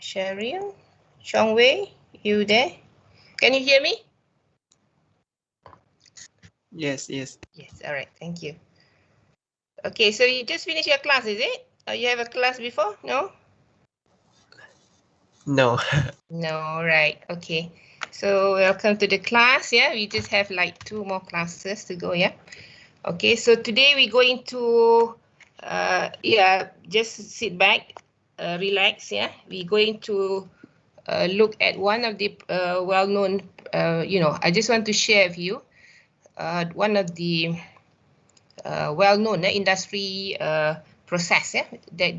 Cheryl, Chongwei, you there? Can you hear me? Yes, yes. Yes, all right, thank you. Okay, so you just finished your class, is it? Or you have a class before? No? No. No, right, okay. So welcome to the class, yeah? We just have like 2 more classes to go, yeah? Okay, so today we're going to, just sit back, relax, yeah? We're going to look at one of the well-known, I just want to share with you one of the well-known industry process that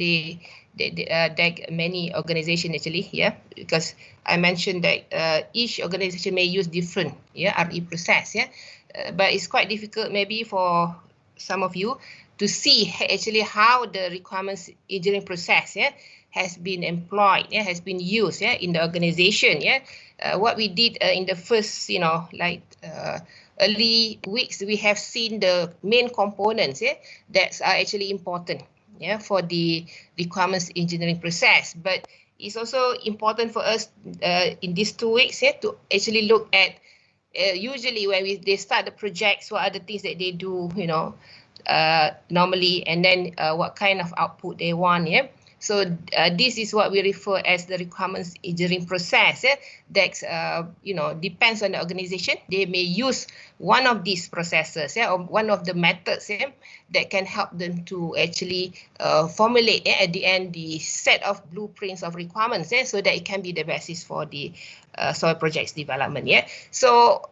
many organizations actually, yeah, because I mentioned that each organization may use different RE process, but it's quite difficult maybe for some of you to see actually how the requirements engineering process has been employed, has been used in the organization. What we did in the first early weeks, we have seen the main components that are actually important for the requirements engineering process. But it's also important for us in these 2 weeks to actually look at usually when they start the projects, what are the things that they do, normally, and then what kind of output they want. So this is what we refer as the requirements engineering process. That depends on the organization. They may use one of these processes, or one of the methods that can help them to actually formulate at the end the set of blueprints of requirements, so that it can be the basis for the soil projects development. So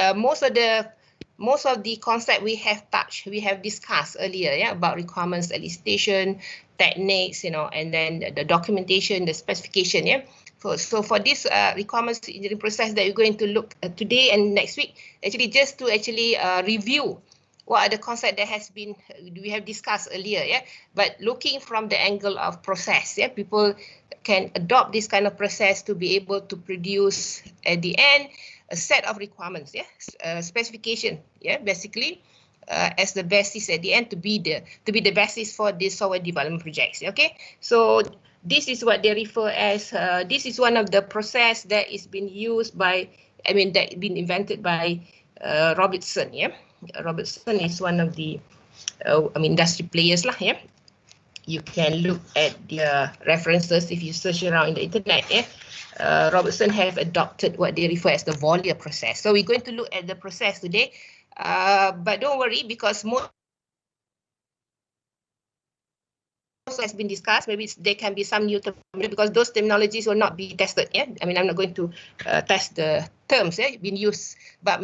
most of the concept we have discussed earlier, about requirements elicitation techniques, and then the documentation, the specification. So for this requirements engineering process that we're going to look at today and next week, actually just to review what are the concepts that we have discussed earlier, but looking from the angle of process, people can adopt this kind of process to be able to produce at the end a set of requirements, specification, basically as the basis at the end to be the basis for the software development projects. Okay, so this is what they refer as. This is one of the process that is being used by, that been invented by Robertson. Robertson is one of the industry players lah. You can look at their references if you search around in the internet. Robertson have adopted what they refer as the Vollier process. So we're going to look at the process today, but don't worry, because most has been discussed. Maybe there can be some new terminology because those terminologies will not be tested. I'm not going to test the terms being used, but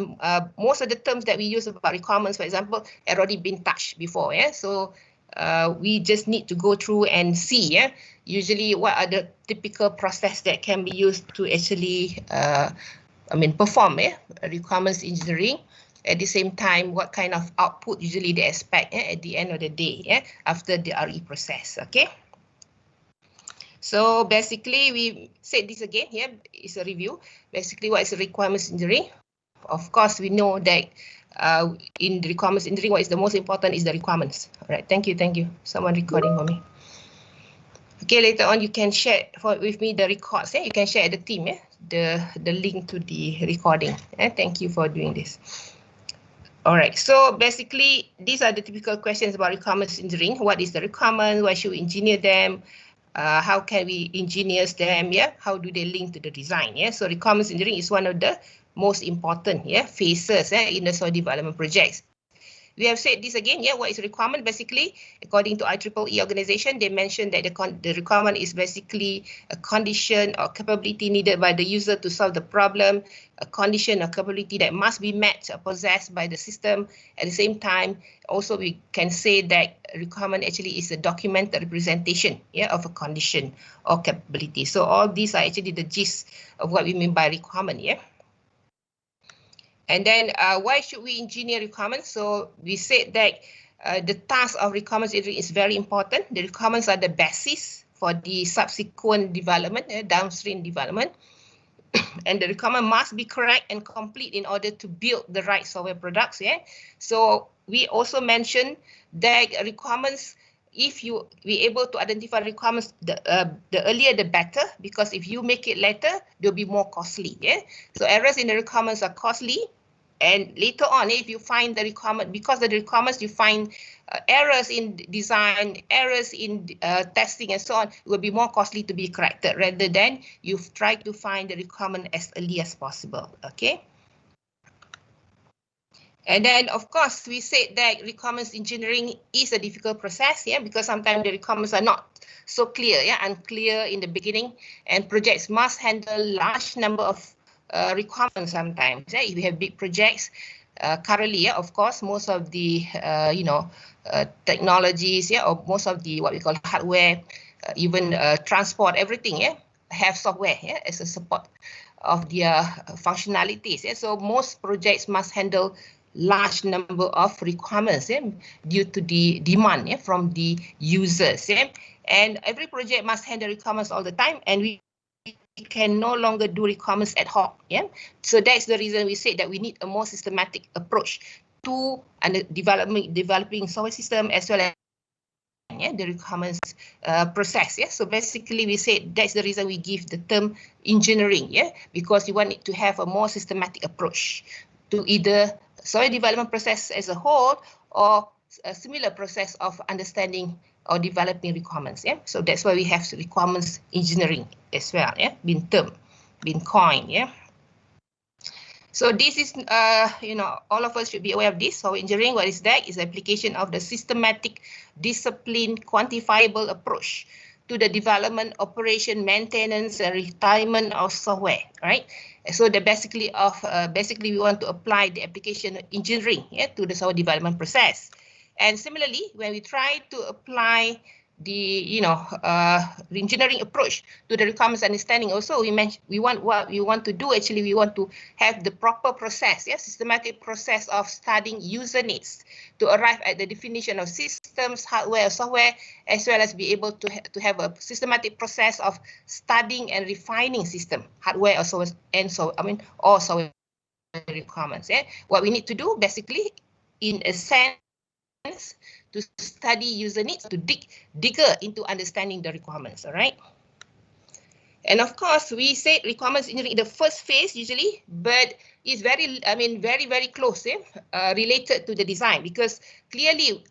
most of the terms that we use about requirements, for example, have already been touched before. So we just need to go through and see usually what are the typical process that can be used to actually perform requirements engineering. At the same time, what kind of output usually they expect at the end of the day after the RE process. Okay. So basically, we said this again here. It's a review. Basically, what is requirements engineering? Of course, we know that in the requirements engineering, what is the most important is the requirements. All right. Thank you. Someone recording for me. Okay, later on you can share with me the records. You can share the team the link to the recording. Thank you for doing this. All right, so basically these are the typical questions about requirements engineering. What is the requirement? Why should we engineer them? How can we engineer them? How do they link to the design? So requirements engineering is one of the most important phases in the soil development projects. We have said this again, what is requirement? Basically, according to IEEE organization, they mentioned that the requirement is basically a condition or capability needed by the user to solve the problem, a condition or capability that must be met or possessed by the system. At the same time, also we can say that requirement actually is a documented representation of a condition or capability. So all these are actually the gist of what we mean by requirement. And then why should we engineer requirements? So we said that the task of requirements engineering is very important. The requirements are the basis for the subsequent development, downstream development. And the requirement must be correct and complete in order to build the right software products. So we also mentioned that requirements if you be able to identify requirements, the earlier the better, because if you make it later, they'll be more costly. Yeah. So errors in the requirements are costly, and later on, if you find the requirement, because of the requirements, you find errors in design, errors in testing, and so on, it will be more costly to be corrected rather than you try to find the requirement as early as possible. Okay. And then, of course, we said that requirements engineering is a difficult process, yeah, because sometimes the requirements are not so clear, yeah, unclear in the beginning, and projects must handle large number of requirements sometimes. Yeah? If you have big projects, currently, yeah, of course, most of the, technologies, yeah, or most of the, what we call hardware, even transport, everything, yeah, have software, yeah, as a support of their functionalities. Yeah? So most projects must handle large number of requirements, yeah, due to the demand, yeah, from the users. Yeah? And every project must handle requirements all the time, and we can no longer do requirements ad hoc. Yeah? So that's the reason we said that we need a more systematic approach to developing software system as well as the requirements process. Yeah, so basically we said that's the reason we give the term engineering. Yeah, because we want it to have a more systematic approach to either software development process as a whole or a similar process of understanding or developing requirements. Yeah, so that's why we have requirements engineering as well. Yeah, been coined. Yeah. So this is, all of us should be aware of this. So engineering, what is that? Is application of the systematic, disciplined, quantifiable approach to the development, operation, maintenance, and retirement of software, right? So the basically we want to apply the application of engineering, yeah, to the software development process. And similarly, when we try to apply the engineering approach to the requirements understanding, also we want to do, actually we want to have the proper process, yeah, systematic process of studying user needs to arrive at the definition of systems, hardware, software, as well as be able to have a systematic process of studying and refining system, hardware, or software, and so all software requirements. Yeah, what we need to do basically, in a sense, to study user needs, to dig deeper into understanding the requirements. All right. And of course, we said requirements engineering in the first phase usually, but it's very very close, related to the design, because clearly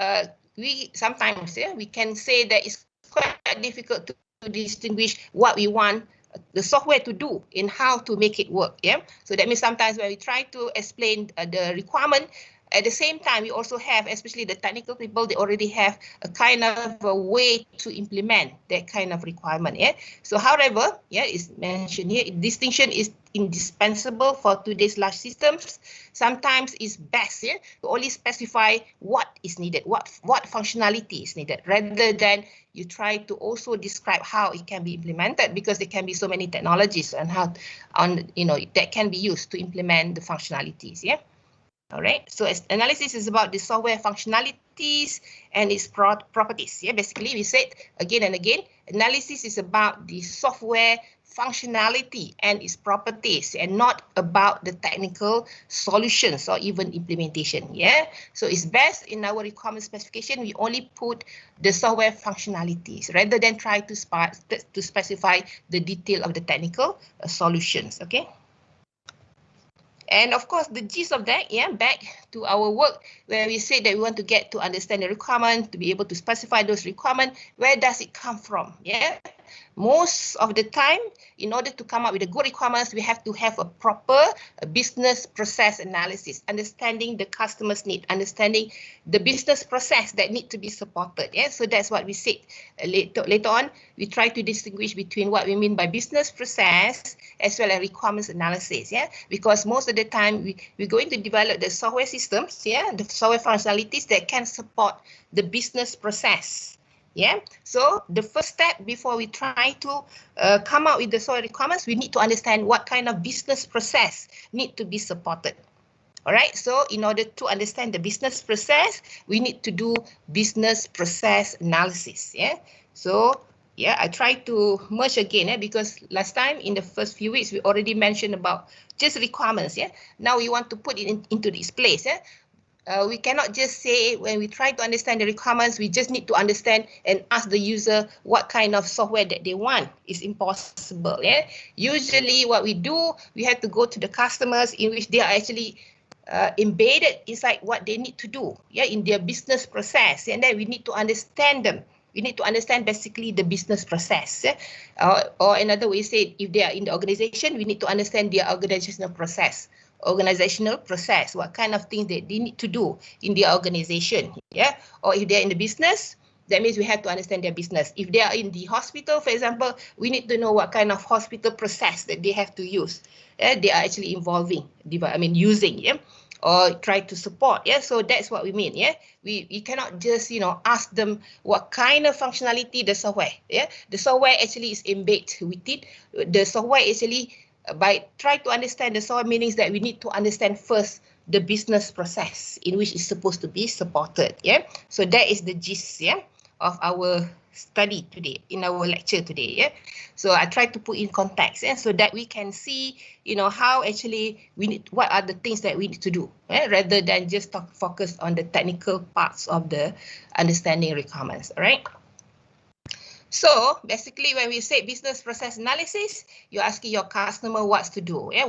we sometimes, we can say that it's quite difficult to distinguish what we want the software to do and how to make it work. Yeah. So that means sometimes when we try to explain the requirement, at the same time, we also have, especially the technical people, they already have a kind of a way to implement that kind of requirement. Yeah. So, however, yeah, it's mentioned here, distinction is indispensable for today's large systems. Sometimes it's best, yeah, to only specify what is needed, what functionality is needed, rather than you try to also describe how it can be implemented, because there can be so many technologies and how that can be used to implement the functionalities. Yeah. All right, so analysis is about the software functionalities and its properties. Yeah, basically we said again and again, analysis is about the software functionality and its properties, and not about the technical solutions or even implementation. Yeah, so it's best in our requirement specification, we only put the software functionalities rather than try to specify the detail of the technical solutions. Okay. And of course, the gist of that, yeah, back to our work where we say that we want to get to understand the requirement, to be able to specify those requirements, where does it come from? Yeah, most of the time, in order to come up with the good requirements, we have to have a proper business process analysis, understanding the customer's need, understanding the business process that need to be supported. Yeah, so that's what we said later on. We try to distinguish between what we mean by business process as well as requirements analysis. Yeah, because most of the time we're going to develop the software systems, yeah, the software functionalities that can support the business process. Yeah, so the first step before we try to come out with the software requirements, we need to understand what kind of business process need to be supported. All right, so in order to understand the business process, we need to do business process analysis. Yeah, so yeah, I try to merge again, because last time in the first few weeks we already mentioned about just requirements. Yeah, now we want to put it into this place. Yeah. we cannot just say when we try to understand the requirements, we just need to understand and ask the user what kind of software that they want. It's impossible. Yeah. Usually what we do, we have to go to the customers in which they are actually embedded inside what they need to do, yeah, in their business process, and then we need to understand them. We need to understand basically the business process, yeah? Or another way say, if they are in the organization, we need to understand their organizational process. What kind of things that they need to do in their organization, yeah. Or if they're in the business, that means we have to understand their business. If they are in the hospital, for example, we need to know what kind of hospital process that they have to use. They are actually using, yeah, or try to support, yeah. So that's what we mean, yeah. We cannot just, ask them what kind of functionality the software, yeah. The software actually is embedded with it. The software actually, by try to understand the software meanings that we need to understand first the business process in which it's supposed to be supported, yeah. So that is the gist, yeah, of our study today, in our lecture today, yeah. So I try to put in context, yeah, so that we can see, how actually what are the things that we need to do, rather than just focus on the technical parts of the understanding requirements, all right? So basically, when we say business process analysis, you're asking your customer what to do. Yeah,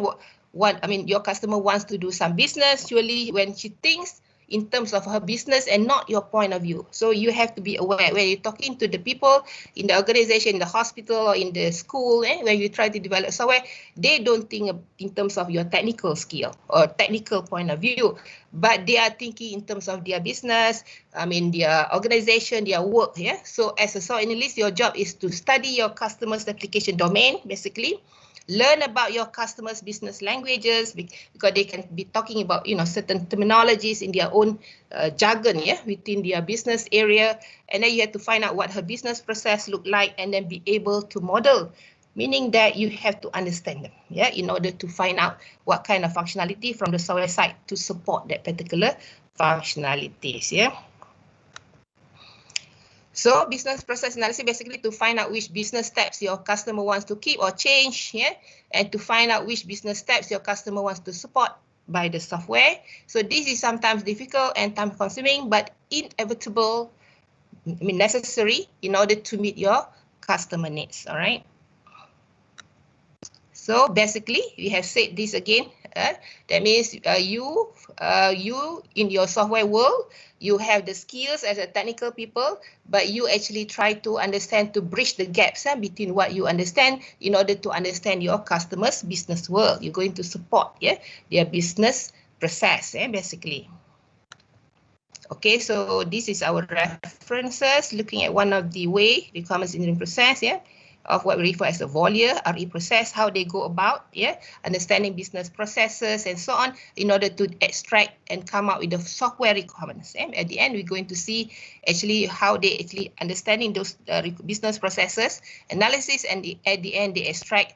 your customer wants to do some business. Surely, when she thinks in terms of her business and not your point of view. So you have to be aware when you're talking to the people in the organization, in the hospital, or in the school, when you try to develop software, they don't think in terms of your technical skill or technical point of view, but they are thinking in terms of their business, their organization, their work. Yeah. So as a software analyst, your job is to study your customer's application domain, basically. Learn about your customers' business languages, because they can be talking about certain terminologies in their own jargon, yeah, within their business area, and then you have to find out what her business process look like, and then be able to model, meaning that you have to understand them, yeah, in order to find out what kind of functionality from the software side to support that particular functionalities, yeah. So business process analysis basically to find out which business steps your customer wants to keep or change, yeah, and to find out which business steps your customer wants to support by the software. So this is sometimes difficult and time consuming, but inevitable, necessary in order to meet your customer needs, all right? So basically, we have said this again. That means you in your software world, you have the skills as a technical people, but you actually try to understand, to bridge the gaps between what you understand in order to understand your customers' business world. You're going to support, yeah, their business process, basically. Okay, so this is our references, looking at one of the way requirements engineering process, yeah, of what we refer as the Volyer RE process, how they go about, yeah, understanding business processes and so on, in order to extract and come out with the software requirements. And at the end, we're going to see actually how they actually understanding those business processes, analysis, and at the end they extract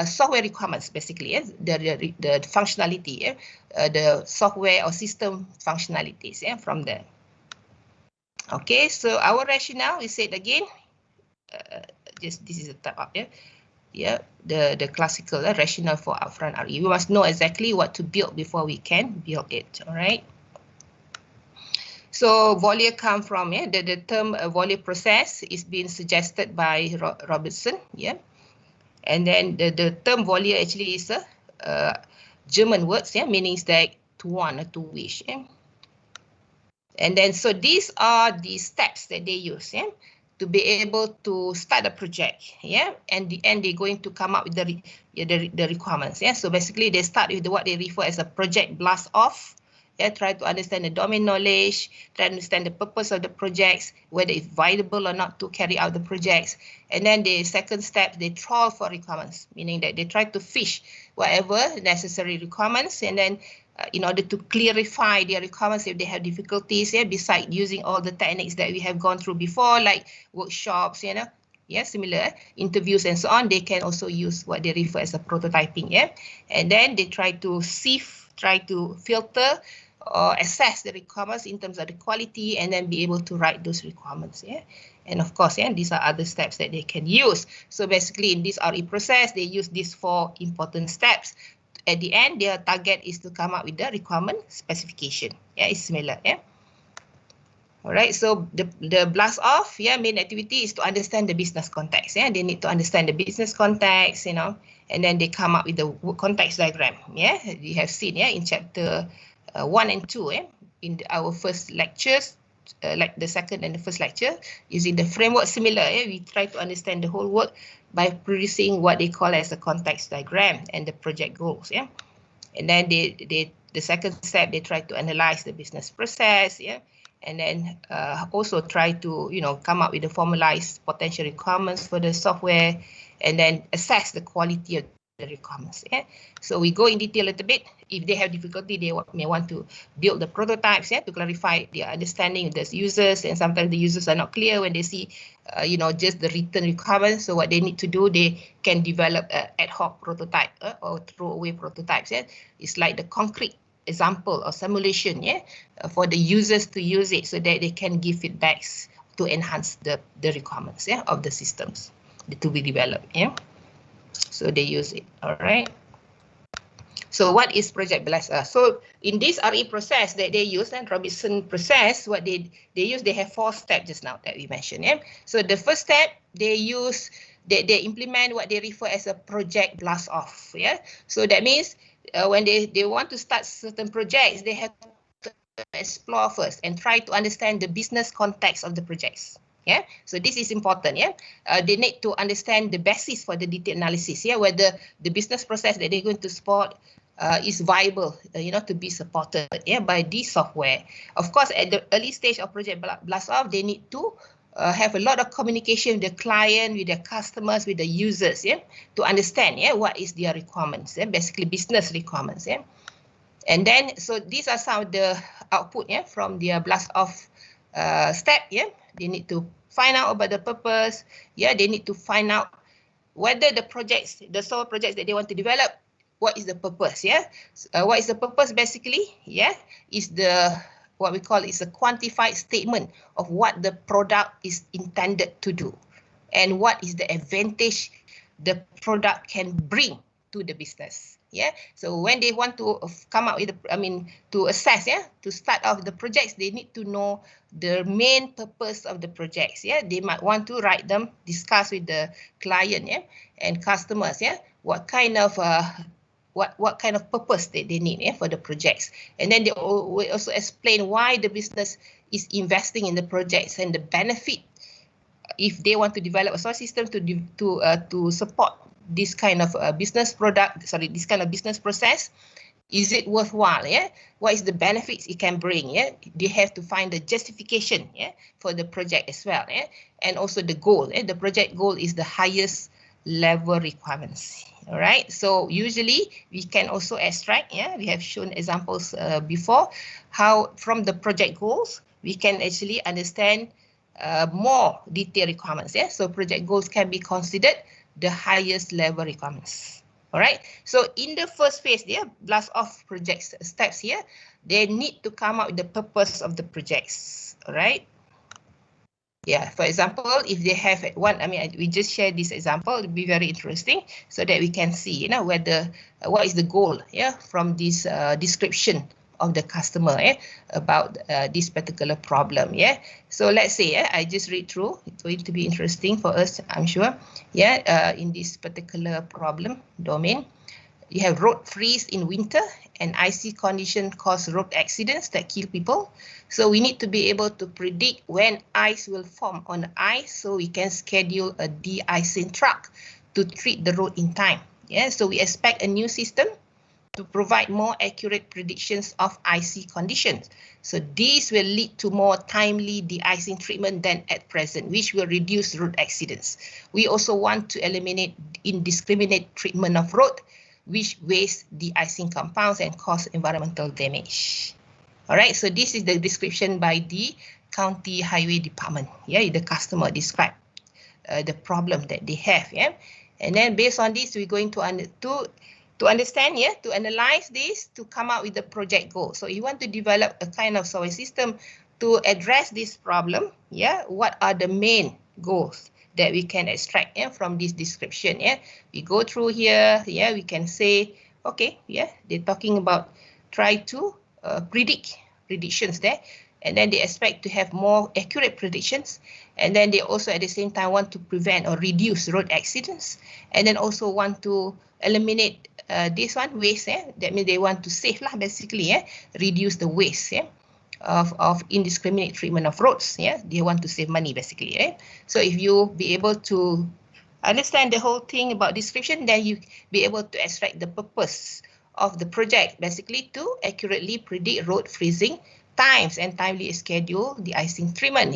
software requirements, basically, yeah, the functionality, yeah, the software or system functionalities, yeah, from there. Okay, so our rationale, we said again, just this is a type up, yeah. Yeah, the classical rationale for upfront RE. We must know exactly what to build before we can build it. All right. So Volyer come from, yeah, the term Volyer process is being suggested by Robertson, yeah. And then the term Volyer actually is a German word, yeah, meaning that to want or to wish. Yeah? And then so these are the steps that they use, yeah, to be able to start a project, yeah, and the end they're going to come up with the requirements, yeah. So basically they start with what they refer as a project blast off, yeah, try to understand the domain knowledge, try to understand the purpose of the projects, whether it's viable or not to carry out the projects, and then the second step they trawl for requirements, meaning that they try to fish whatever necessary requirements, and then in order to clarify their requirements if they have difficulties, yeah, besides using all the techniques that we have gone through before, like workshops, you know, yeah, similar interviews and so on, they can also use what they refer as a prototyping, yeah, and then they try to sift, try to filter or assess the requirements in terms of the quality, and then be able to write those requirements, yeah. And of course, yeah, these are other steps that they can use. So basically in this RE process, they use these 4 important steps. At the end, their target is to come up with the requirement specification. Yeah, it's similar. Yeah. All right, so the blast off, yeah, main activity is to understand the business context. Yeah, they need to understand the business context, and then they come up with the context diagram. Yeah, we have seen, yeah, in chapter 1 and 2, in our first lectures, like the second and the first lecture, using the framework similar. Yeah, we try to understand the whole work by producing what they call as a context diagram and the project goals. Yeah, and then the second step, they try to analyze the business process. Yeah. And then also try to, come up with the formalized potential requirements for the software, and then assess the quality of the requirements. Yeah. So we go in detail a little bit. If they have difficulty, they may want to build the prototypes, yeah, to clarify their understanding of the users. And sometimes the users are not clear when they see, just the written requirements. So what they need to do, they can develop an ad hoc prototype or throwaway prototypes. Yeah. It's like the concrete example or simulation, yeah, for the users to use it so that they can give feedbacks to enhance the requirements, yeah, of the systems to be developed. Yeah, so they use it. All right. So what is Project Blast? So in this RE process that they use, and Robinson process, what they use, they have 4 steps just now that we mentioned. Yeah. So the first step, they use they implement what they refer as a project blast off. Yeah. So that means when they want to start certain projects, they have to explore first and try to understand the business context of the projects. Yeah, so this is important. Yeah, they need to understand the basis for the detailed analysis. Yeah, whether the business process that they're going to support is viable, to be supported, yeah, by this software. Of course, at the early stage of Project Blast Off, they need to have a lot of communication with the client, with their customers, with the users, yeah, to understand, yeah, what is their requirements, yeah, basically business requirements, yeah. And then, so these are some of the output, yeah, from their blast off step, yeah. They need to find out about the purpose, yeah. They need to find out whether the projects, the software projects that they want to develop, what is the purpose, yeah. What is the purpose basically, yeah, is the what we call is a quantified statement of what the product is intended to do and what is the advantage the product can bring to the business. Yeah, so when they want to come up with, to assess, yeah, to start off the projects, they need to know the main purpose of the projects. Yeah, they might want to write them, discuss with the client, yeah, and customers, yeah, what kind of what kind of purpose that they need, yeah, for the projects. And then they will also explain why the business is investing in the projects and the benefit if they want to develop a software system to support this kind of business process. Is it worthwhile? Yeah, what is the benefits it can bring? Yeah, they have to find the justification, yeah, for the project as well. Yeah, and also the goal. Yeah? The project goal is the highest level requirements. All right, so usually we can also extract, yeah, we have shown examples before, how from the project goals we can actually understand more detailed requirements. Yeah, so project goals can be considered the highest level requirements. All right, so in the first phase, yeah, blast off project steps here, they need to come up with the purpose of the projects. All right. Yeah, for example, if they have one, we just share this example, it'll be very interesting so that we can see, whether what is the goal, yeah, from this description of the customer, about this particular problem, yeah. So let's say, I just read through. It's going to be interesting for us, I'm sure, yeah. In this particular problem domain, you have road freeze in winter and icy condition cause road accidents that kill people. So we need to be able to predict when ice will form on the ice so we can schedule a de-icing truck to treat the road in time. Yeah, so we expect a new system to provide more accurate predictions of icy conditions. So this will lead to more timely de-icing treatment than at present, which will reduce road accidents. We also want to eliminate indiscriminate treatment of road, which waste de-icing compounds and cause environmental damage. All right, so this is the description by the County Highway Department. Yeah, the customer described the problem that they have. Yeah, and then based on this, we're going to understand, yeah, to analyze this, to come up with the project goal. So you want to develop a kind of software system to address this problem. Yeah, what are the main goals that we can extract, yeah, from this description? Yeah, we go through here. Yeah, we can say, okay, yeah, they're talking about try to predict predictions there. And then they expect to have more accurate predictions. And then they also at the same time want to prevent or reduce road accidents. And then also want to eliminate this one, waste. That means they want to save lah, basically, reduce the waste of indiscriminate treatment of roads. They want to save money, basically. Right? So if you be able to understand the whole thing about description, then you be able to extract the purpose of the project, basically to accurately predict road freezing times and timely schedule de-icing treatment.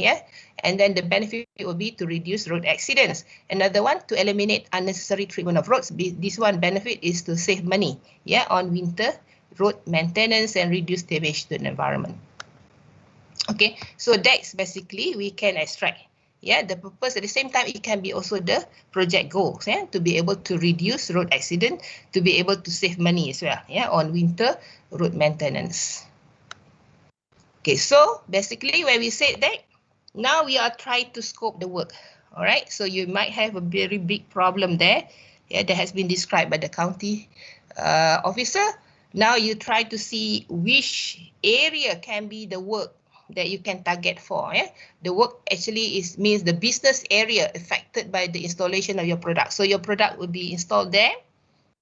And then the benefit will be to reduce road accidents. Another one, to eliminate unnecessary treatment of roads. This one benefit is to save money on winter road maintenance and reduce damage to the environment. Okay, so that's basically we can extract. The purpose at the same time, it can be also the project goals, to be able to reduce road accident, to be able to save money as well, on winter road maintenance. Okay, so basically when we said that, now we are trying to scope the work. All right, so you might have a very big problem there, that has been described by the county officer. Now you try to see which area can be the work that you can target for. The work actually means the business area affected by the installation of your product. So your product will be installed there,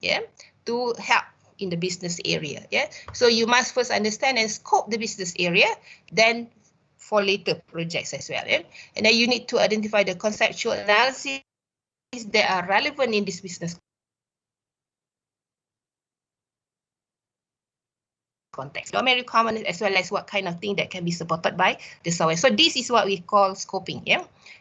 to help in the business area. So you must first understand and scope the business area, then for later projects as well. And then you need to identify the conceptual analysis that are relevant in this business context, domain requirements, as well as what kind of thing that can be supported by the software. So this is what we call scoping.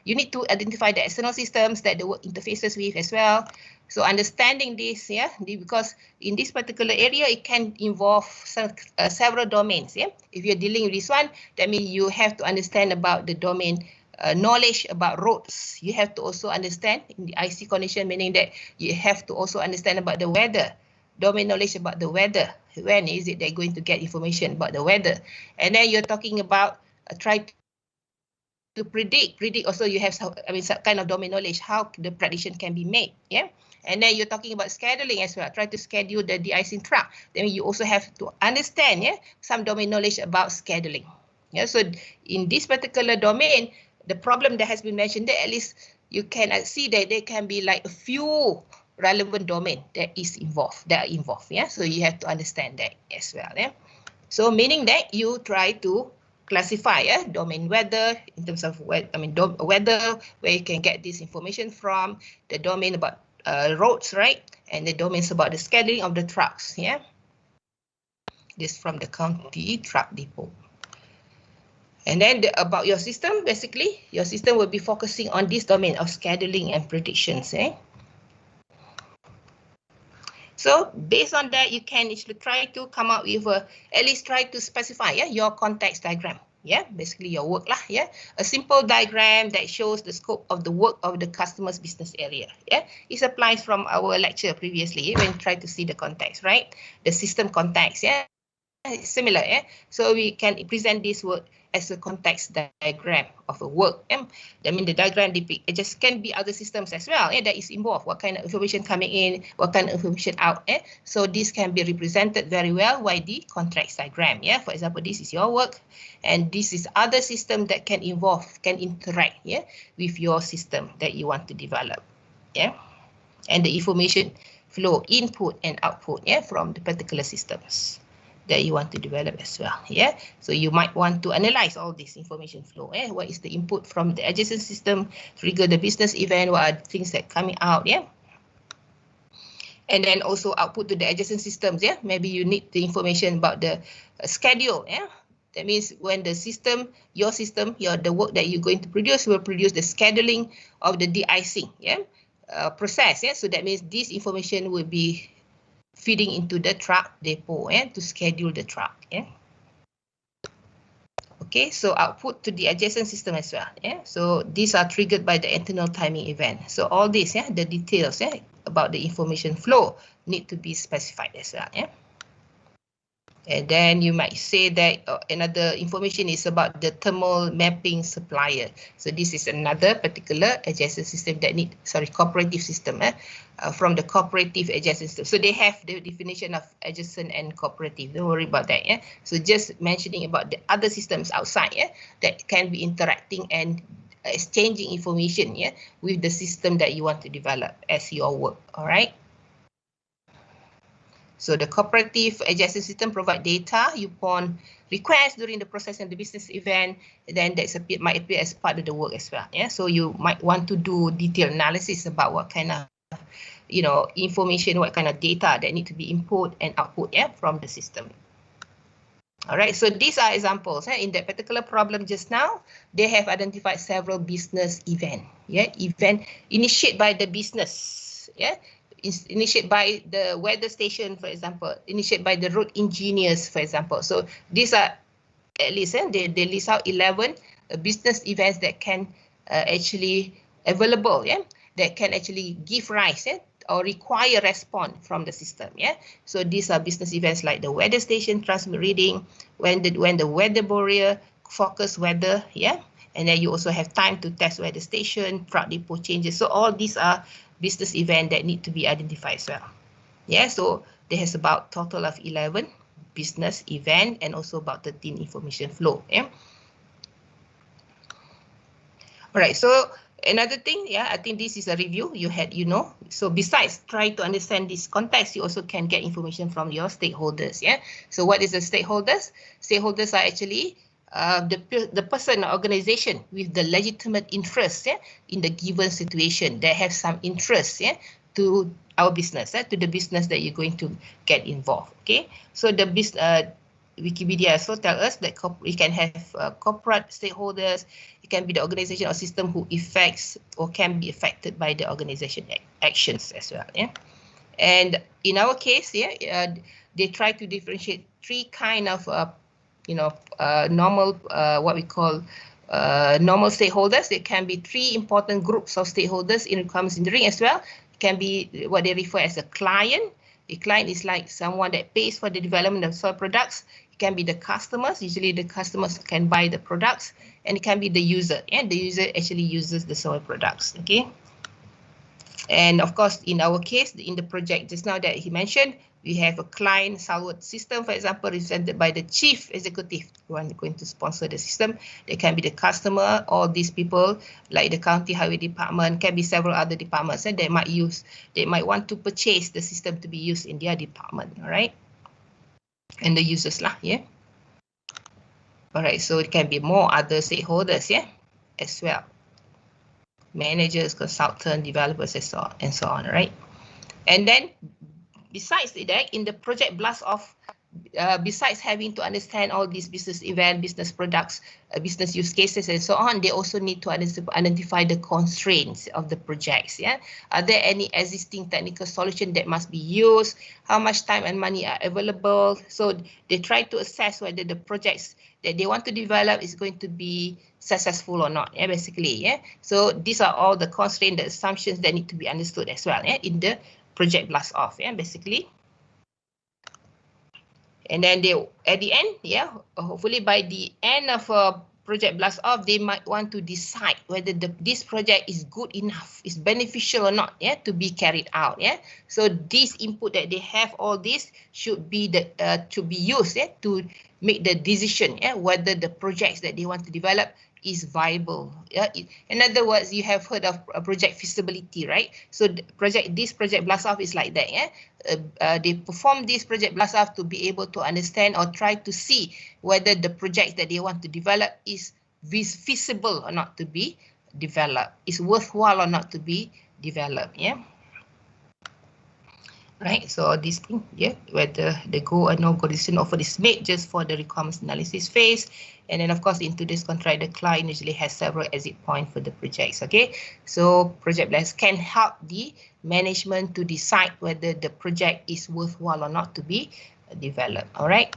You need to identify the external systems that the work interfaces with as well. So understanding this, because in this particular area, it can involve several domains. If you're dealing with this one, that means you have to understand about the domain knowledge about roads. You have to also understand in the IC condition, meaning that you have to also understand about the weather. Domain knowledge about the weather. When is it they're going to get information about the weather? And then you're talking about try to predict also you have some kind of domain knowledge how the prediction can be made. And then you're talking about scheduling as well. Try to schedule the de-icing truck. Then you also have to understand some domain knowledge about scheduling. So in this particular domain, the problem that has been mentioned there, at least you can see that there can be like a few relevant domain that are involved. So you have to understand that as well. So meaning that you try to classify domain weather in terms of weather, where you can get this information from, the domain about roads, right? And the domains about the scheduling of the trucks. This from the county truck depot. And then about your system, basically your system will be focusing on this domain of scheduling and predictions. So based on that, you can actually try to come up with at least try to specify your context diagram. Basically your work lah. A simple diagram that shows the scope of the work of the customer's business area. It applies from our lecture previously when we try to see the context, right? The system context. It's similar. So we can present this work as a context diagram of a work. I mean, the diagram depict, it just can be other systems as well that is involved. What kind of information coming in, what kind of information out. So this can be represented very well by the context diagram. For example, this is your work, and this is other system that can involve, can interact with your system that you want to develop. And the information flow, input and output from the particular systems that you want to develop as well. So you might want to analyze all this information flow. What is the input from the adjacent system, trigger the business event, what are things that coming out. And then also output to the adjacent systems. Maybe you need the information about the schedule. That means when the system, the work that you're going to produce will produce the scheduling of the de-icing process. So that means this information will be feeding into the truck depot to schedule the truck. Okay, so output to the adjacent system as well. So these are triggered by the internal timing event. So all this, the details about the information flow need to be specified as well. And then you might say that another information is about the thermal mapping supplier. So this is another particular adjacent system that cooperative system from the cooperative adjacent system. So they have the definition of adjacent and cooperative. Don't worry about that. Yeah. So just mentioning about the other systems outside that can be interacting and exchanging information with the system that you want to develop as your work. All right. So the cooperative adjacent system provide data upon request during the process of the business event. Then that might appear as part of the work as well. Yeah. So you might want to do detailed analysis about what kind of information, what kind of data that need to be input and output from the system. All right, so these are examples. In that particular problem just now, they have identified several business event. Event initiated by the business. Initiated by the weather station, for example. Initiated by the road engineers, for example. So these are at least they list out 11 business events that can actually available. That can actually give rise or require response from the system. So these are business events like the weather station transmit reading, when the weather bureau focus weather, and then you also have time to test weather station, truck depot changes. So all these are business events that need to be identified as well. So there has about total of 11 business event and also about 13 information flow. All right, so another thing, I think this is a review so besides trying to understand this context, you also can get information from your stakeholders. So what is the stakeholders? Stakeholders are actually the person or organization with the legitimate interest in the given situation. They have some interest to our business, to the business that you're going to get involved. Okay, so the business Wikipedia also tell us that we can have corporate stakeholders. It can be the organization or system who affects or can be affected by the organization actions as well. And in our case, they try to differentiate three kind of normal what we call normal stakeholders. There can be three important groups of stakeholders in requirements engineering as well. It can be what they refer as a client. A client is like someone that pays for the development of soil products. It can be the customers. Usually the customers can buy the products, and it can be the user. And the user actually uses the soil products. Okay. And of course, in our case, in the project just now that he mentioned, we have a client Salwood system, for example, represented by the chief executive who are going to sponsor the system. They can be the customer, or these people like the county highway department, can be several other departments, and they might want to purchase the system to be used in their department. All right, and the users lah, all right, so it can be more other stakeholders, as well. Managers, consultant, developers, and so on, right? And then besides that, in the project blast off, besides having to understand all these business events, business products, business use cases, and so on, they also need to identify the constraints of the projects. Are there any existing technical solution that must be used? How much time and money are available? So they try to assess whether the projects that they want to develop is going to be successful or not, basically. So these are all the constraints, the assumptions that need to be understood as well, in the project blast off, basically. And then they, at the end, hopefully by the end of a project blast off, they might want to decide whether this project is good enough, is beneficial or not, to be carried out. So this input that they have, all this should be used to make the decision, whether the projects that they want to develop is viable. In other words, you have heard of project feasibility, right? So this project blast off is like that. They perform this project blast off to be able to understand or try to see whether the project that they want to develop is feasible or not to be developed, is worthwhile or not to be developed. Right, so this thing, whether the go or no go decision offer is made just for the requirements analysis phase. And then of course, into this contract, the client usually has several exit points for the projects. Okay, so project blast can help the management to decide whether the project is worthwhile or not to be developed. All right.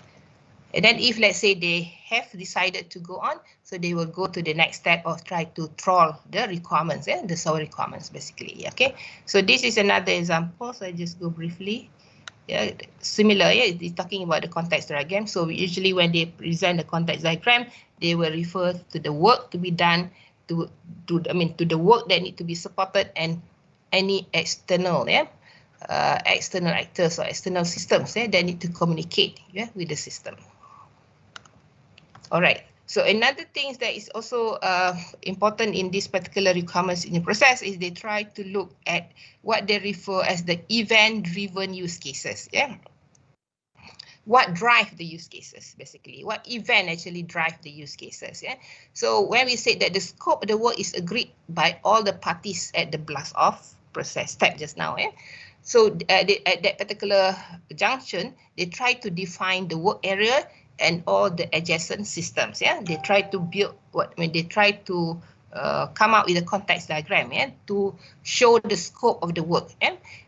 And then if, let's say, they have decided to go on, so they will go to the next step of try to troll the requirements, the soil requirements, basically. Okay, so this is another example. So I just go briefly Yeah, similar. Yeah, it's talking about the context diagram. So usually when they present the context diagram, they will refer to the work to be done, to the work that need to be supported, and any external external actors or external systems that need to communicate with the system. All right. So another thing that is also important in this particular requirements in the process is they try to look at what they refer as the event-driven use cases. Yeah. What drive the use cases, basically? What event actually drive the use cases? Yeah. So when we say that the scope of the work is agreed by all the parties at the blast off process step just now, so at that particular junction, they try to define the work area and all the adjacent systems. Yeah, they try to build they try to come up with a context diagram to show the scope of the work.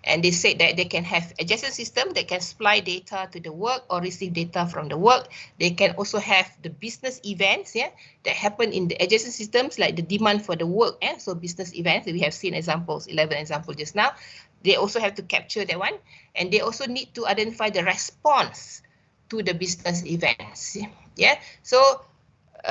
And they said that they can have adjacent system that can supply data to the work or receive data from the work. They can also have the business events that happen in the adjacent systems, like the demand for the work. So business events, we have seen examples, 11 examples just now. They also have to capture that one, and they also need to identify the response to the business events. Yeah. So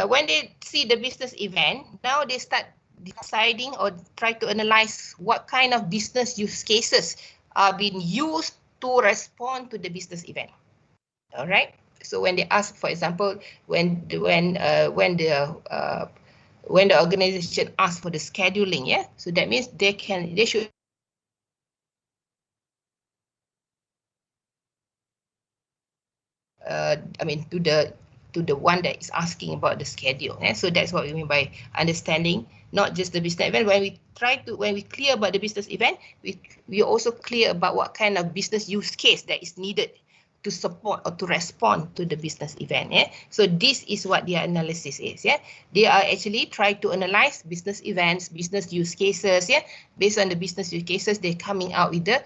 when they see the business event, now they start deciding or try to analyze what kind of business use cases are being used to respond to the business event. All right. So when they ask, for example, when the organization asks for the scheduling, so that means they should to the one that is asking about the schedule. So that's what we mean by understanding not just the business event. When we clear about the business event, we also clear about what kind of business use case that is needed to support or to respond to the business event. So this is what their analysis is. They are actually trying to analyze business events, business use cases. Based on the business use cases, they're coming out with the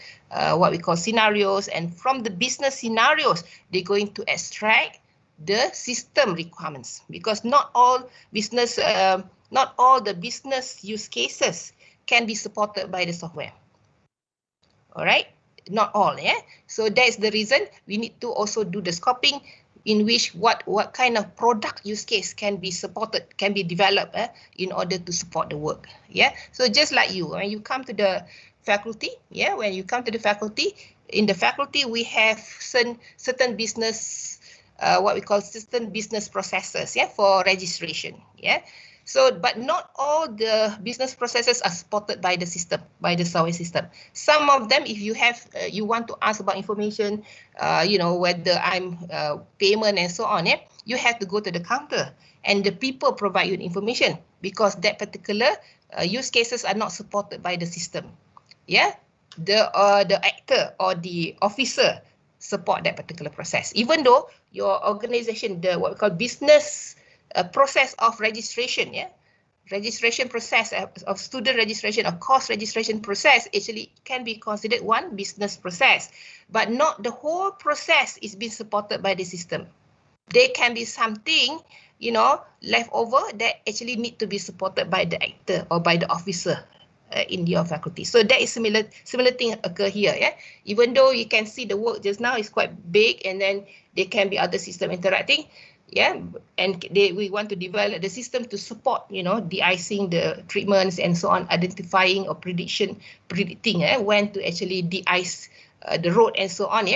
what we call scenarios, and from the business scenarios, they're going to extract the system requirements, because not all the business use cases can be supported by the software. All right. Not all, so that's the reason we need to also do the scoping, in which what kind of product use case can be supported, can be developed in order to support the work. So just like you, when you come to the faculty, in the faculty we have certain business what we call certain business processes for registration. So, but not all the business processes are supported by the system, by the software system. Some of them, if you have, you want to ask about information, whether I'm payment and so on, you have to go to the counter, and the people provide you information, because that particular use cases are not supported by the system. The actor or the officer support that particular process, even though your organization, the what we call business process of registration, registration process of student registration or course registration process actually can be considered one business process, but not the whole process is being supported by the system. There can be something, left over that actually need to be supported by the actor or by the officer in your faculty. So that is similar thing occur here. Even though you can see the work just now is quite big, and then there can be other system interacting. And we want to develop the system to support, de-icing the treatments and so on, identifying or predicting when to actually de-ice the road and so on.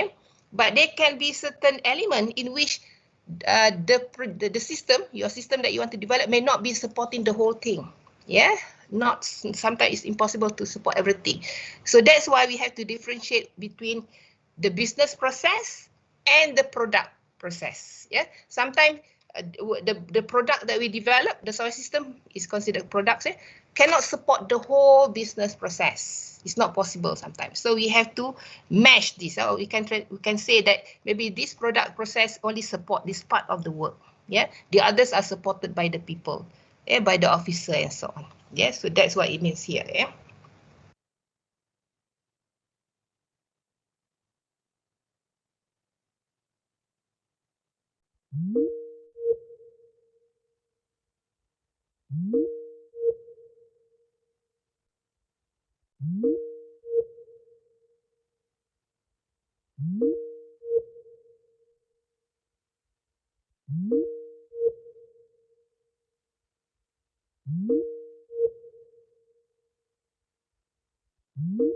But there can be certain element in which the system, your system that you want to develop, may not be supporting the whole thing. Not sometimes it's impossible to support everything. So that's why we have to differentiate between the business process and the product process. Sometimes the product that we develop, the software system is considered products, cannot support the whole business process. It's not possible sometimes. So we have to mesh this. So we can say that maybe this product process only support this part of the work. The others are supported by the people, by the officer and so on. So that's what it means here. Shui?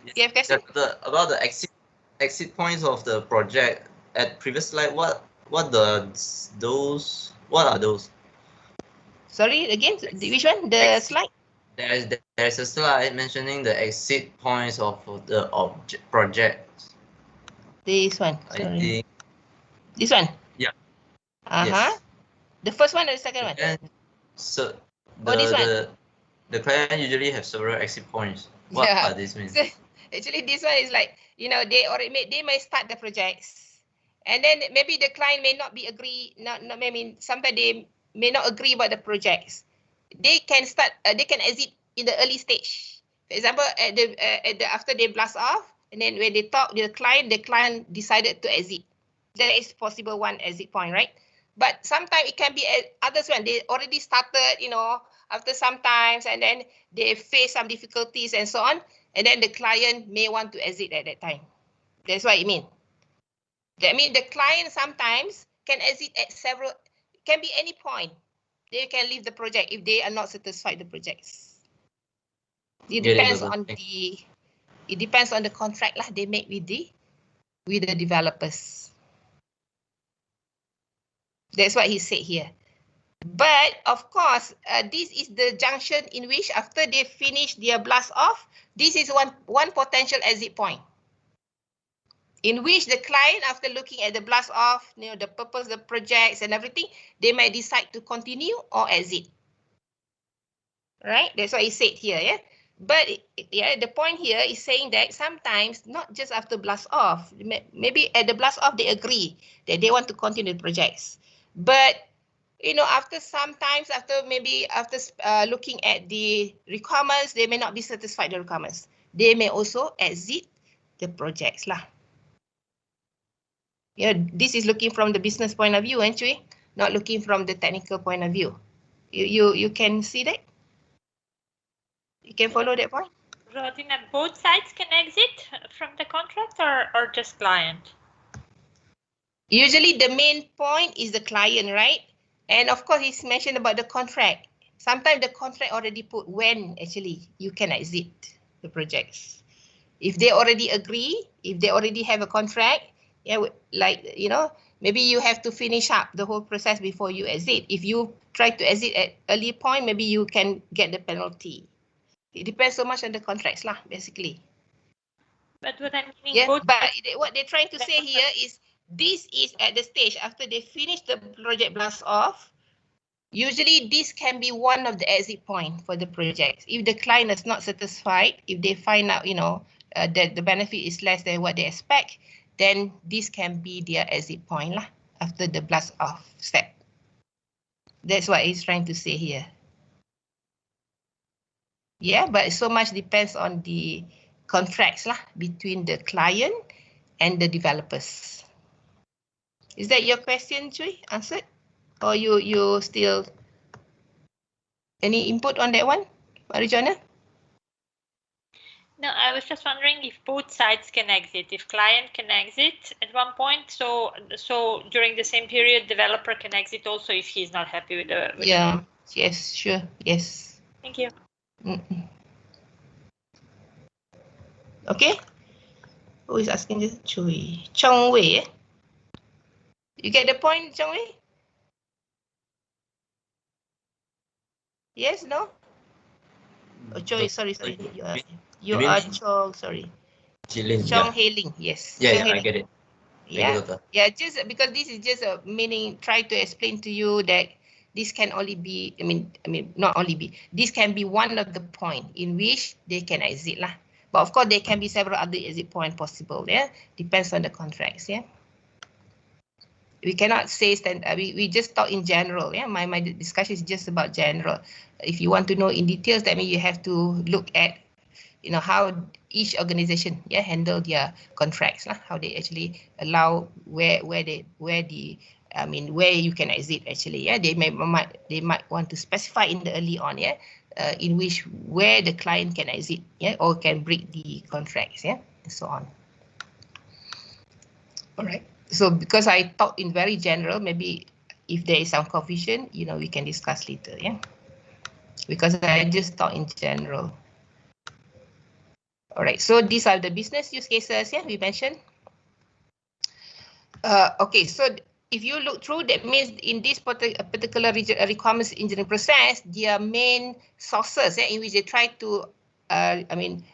Yes. You have question? About the exit points of the project at previous slide. What are those? Sorry, again, which one? The slide? There's a slide mentioning the exit points of the project. This one. I Sorry. think. This one? Yeah. Yes. The first one or the second one? And so this one? the client usually have several exit points. What are these means? So, actually, this one is like, they may start the projects, and then maybe the client may not be agree. Sometimes they may not agree about the projects. They can start. They can exit in the early stage. For example, after they blast off, and then when they talk to the client decided to exit. That is possible one exit point, right? But sometimes it can be others when they already started, after some times, and then they face some difficulties and so on, and then the client may want to exit at that time. That's what I mean. That means the client sometimes can exit at can be any point. They can leave the project if they are not satisfied with the projects. It depends on the contract lah they make with the developers. That's what he said here. But of course, this is the junction in which after they finish their blast off, this is one potential exit point. In which the client, after looking at the blast off, the purpose, the projects and everything, they might decide to continue or exit. Right? That's what he said here, yeah. But the point here is saying that sometimes not just after blast off, maybe at the blast off they agree that they want to continue the projects, but after looking at the requirements, they may not be satisfied with the requirements. They may also exit the projects lah. This is looking from the business point of view, actually, not looking from the technical point of view. You can see that? You can follow that point? Rodina, both sides can exit from the contract or just client? Usually the main point is the client, right? And of course, he's mentioned about the contract. Sometimes the contract already put when actually you can exit the projects. If they already agree, if they already have a contract, maybe you have to finish up the whole process before you exit. If you try to exit at early point, maybe you can get the penalty. It depends so much on the contracts lah, basically. But what I'm meaning, what they're trying to say here is this is at the stage after they finish the project blast off. Usually this can be one of the exit point for the project. If the client is not satisfied, if they find out, that the benefit is less than what they expect, then this can be their exit point lah, after the blast off step. That's what he's trying to say here. Yeah, but so much depends on the contracts lah between the client and the developers. Is that your question, Chui? Answered? Or you still any input on that one, Marijana? No, I was just wondering if both sides can exit. If client can exit at one point, so during the same period, developer can exit also if he's not happy with the. Yes, sure, yes. Thank you. Okay. Who is asking this? Chui. Chong Wei. You get the point, Chong Wei? Yes, no? Oh, Choi, sorry. You are Chong, sorry. Chong Hailing, yes. Yeah, I get it. Yeah, just because this is just a meaning, try to explain to you that this can only be, not only be, this can be one of the point in which they can exit lah. But of course, there can be several other exit point possible, yeah? Depends on the contracts, yeah? We cannot say, we just talk in general, yeah? My discussion is just about general. If you want to know in details, that means you have to look at, how each organization, handle their contracts, how they actually allow where you can exit actually, they might want to specify in the early on, in which where the client can exit, or can break the contracts, and so on. All right. So because I talked in very general, maybe if there is some confusion, we can discuss later, yeah? Because I just talk in general. All right, so these are the business use cases, yeah, we mentioned. Okay, so if you look through, that means in this particular requirements engineering process, their main sources in which they try to,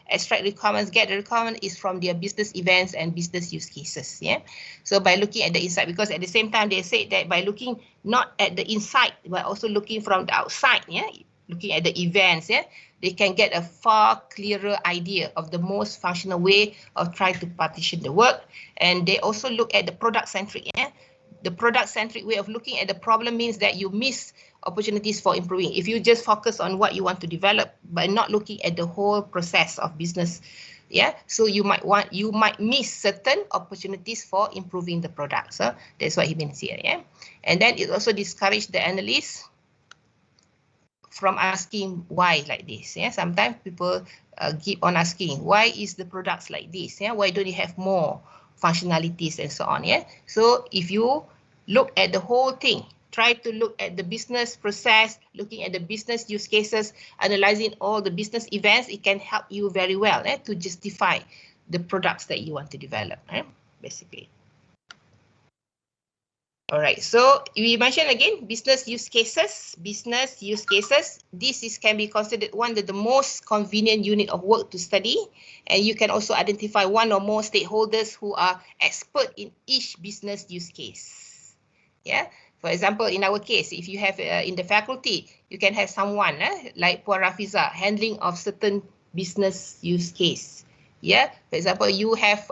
extract requirements, get the requirement is from their business events and business use cases. Yeah, so by looking at the inside, because at the same time they say that by looking not at the inside, but also looking from the outside. Yeah, looking at the events. Yeah, they can get a far clearer idea of the most functional way of trying to partition the work. And they also look at the product-centric. Yeah? The product-centric way of looking at the problem means that you miss opportunities for improving. If you just focus on what you want to develop, but not looking at the whole process of business, yeah, so you might miss certain opportunities for improving the product. So that's what he means here. Yeah, and then it also discourages the analysts from asking why like this. Yeah, sometimes people keep on asking why is the products like this. Yeah, why don't you have more functionalities and so on. Yeah, so if you look at the whole thing, try to look at the business process, looking at the business use cases, analyzing all the business events, it can help you very well to justify the products that you want to develop, basically. All right, so we mentioned again business use cases. Business use cases. This can be considered one of the most convenient unit of work to study, and you can also identify one or more stakeholders who are expert in each business use case. Yeah, for example, in our case, if you have in the faculty, you can have someone like Puan Rafiza handling of certain business use case. Yeah, for example, you have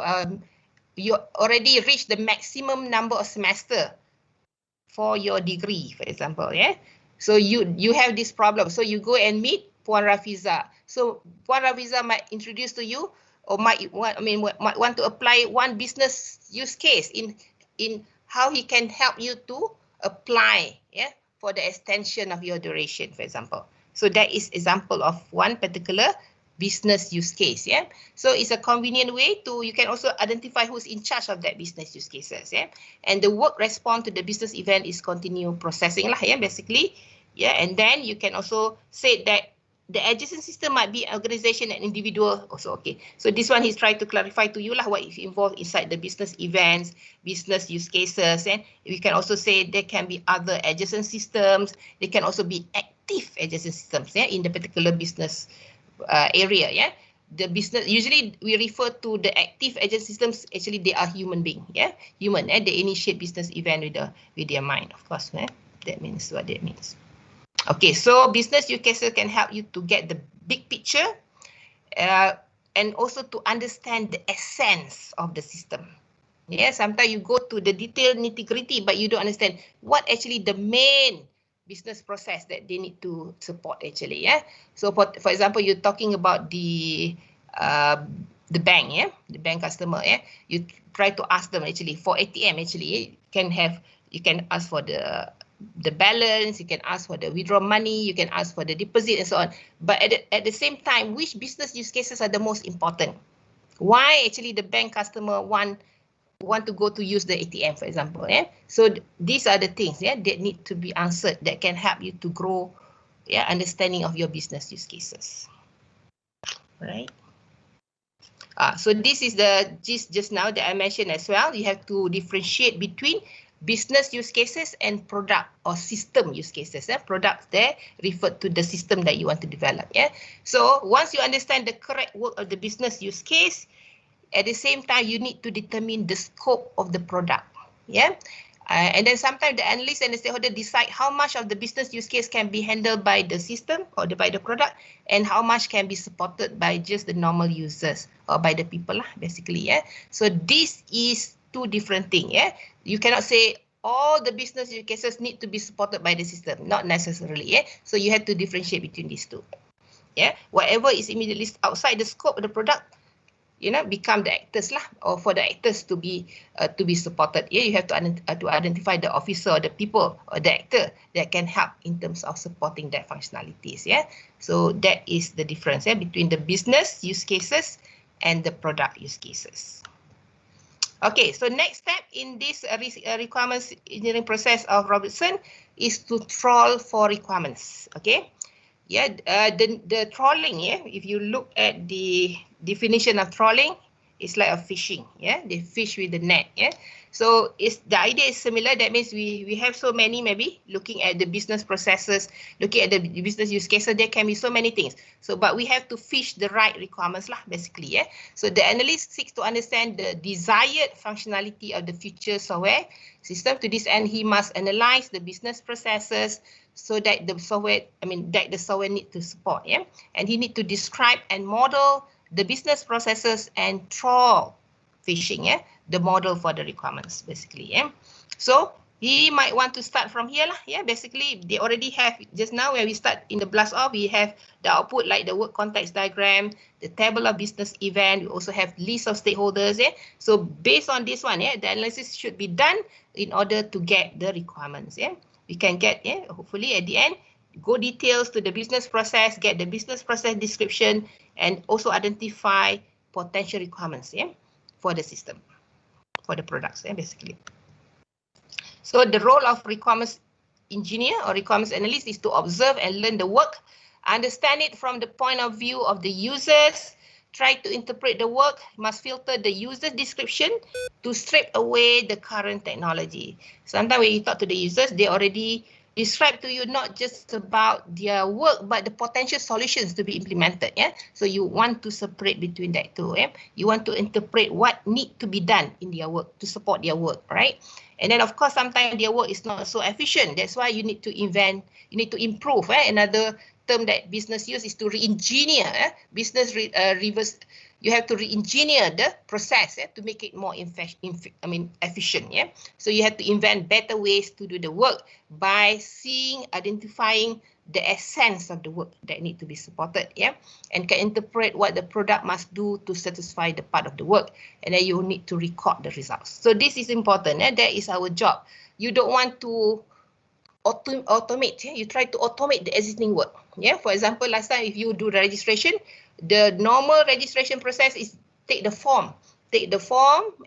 you already reached the maximum number of semester for your degree, for example, yeah. So you have this problem. So you go and meet Puan Rafiza. So Puan Rafiza might introduce to you, or might want to apply one business use case in how he can help you to apply, yeah, for the extension of your duration, for example. So that is example of one particular business use case. Yeah, so it's a convenient way to, you can also identify who's in charge of that business use cases. Yeah, and the work response to the business event is continue processing lah, yeah, basically. Yeah, and then you can also say that the adjacent system might be organization and individual also. Okay, so this one he's trying to clarify to you lah what is involved inside the business events, business use cases. And we can also say there can be other adjacent systems. They can also be active adjacent systems, yeah, in the particular business area. Yeah, the business, usually we refer to the active agent systems. Actually, they are human being. Yeah, human. They initiate business event with their mind, of course. That means what that means. Okay, so business use cases can help you to get the big picture, and also to understand the essence of the system. Yeah, sometimes you go to the detailed nitty-gritty, but you don't understand what actually the main business process that they need to support actually. Yeah, so for example, you're talking about the bank, yeah, the bank customer. Yeah, you try to ask them actually for ATM. Actually, you can ask for the balance, you can ask for the withdraw money, you can ask for the deposit and so on. But at the same time, which business use cases are the most important? Why actually the bank customer want to go to use the ATM, for example. Yeah, so these are the things, yeah, that need to be answered, that can help you to grow, yeah, understanding of your business use cases. Right. So this is the gist just now that I mentioned as well. You have to differentiate between business use cases and product or system use cases. Products there referred to the system that you want to develop. Yeah. So once you understand the correct work of the business use case, at the same time, you need to determine the scope of the product. Yeah. And then sometimes the analyst and the stakeholder decide how much of the business use case can be handled by the system or by the product, and how much can be supported by just the normal users or by the people, basically. Yeah. So this is two different things. Yeah. You cannot say all the business use cases need to be supported by the system. Not necessarily. Yeah. So you have to differentiate between these two. Yeah. Whatever is immediately outside the scope of the product, become the actors lah, or for the actors to be supported. Yeah, you have to identify the officer or the people or the actor that can help in terms of supporting that functionalities. Yeah, so that is the difference between the business use cases and the product use cases. Okay, so next step in this requirements engineering process of Robertson is to trawl for requirements. Okay, yeah, the trawling, yeah, if you look at the definition of trawling, it's like a fishing, yeah, they fish with the net, yeah. So the idea is similar. That means we have so many, maybe looking at the business processes, looking at the business use cases, there can be so many things. So, but we have to fish the right requirements lah, basically, yeah. So the analyst seeks to understand the desired functionality of the future software system. To this end, he must analyze the business processes so that the software, that the software need to support, yeah. And he need to describe and model the business processes and trawl fishing, yeah, the model for the requirements, basically, yeah. So he might want to start from here lah, yeah. Basically, they already have, just now when we start in the blast off, we have the output like the work context diagram, the table of business event. We also have list of stakeholders, yeah. So based on this one, yeah, the analysis should be done in order to get the requirements, yeah. We can get, yeah, hopefully at the end, go details to the business process, get the business process description, and also identify potential requirements, yeah, for the system, for the products, yeah, basically. So the role of requirements engineer or requirements analyst is to observe and learn the work, understand it from the point of view of the users, try to interpret the work, must filter the user description to strip away the current technology. Sometimes when you talk to the users, they already describe to you not just about their work, but the potential solutions to be implemented. Yeah, so you want to separate between that two. Yeah, you want to interpret what need to be done in their work to support their work, right? And then of course sometimes their work is not so efficient. That's why you need to invent, you need to improve. Another term that business use is to re-engineer. Business reverse. You have to re-engineer the process to make it more efficient. Yeah. So you have to invent better ways to do the work by seeing, identifying the essence of the work that need to be supported. Yeah. And can interpret what the product must do to satisfy the part of the work. And then you need to record the results. So this is important. That is our job. You don't want to automate. You try to automate the existing work. Yeah. For example, last time if you do the registration, the normal registration process is take the form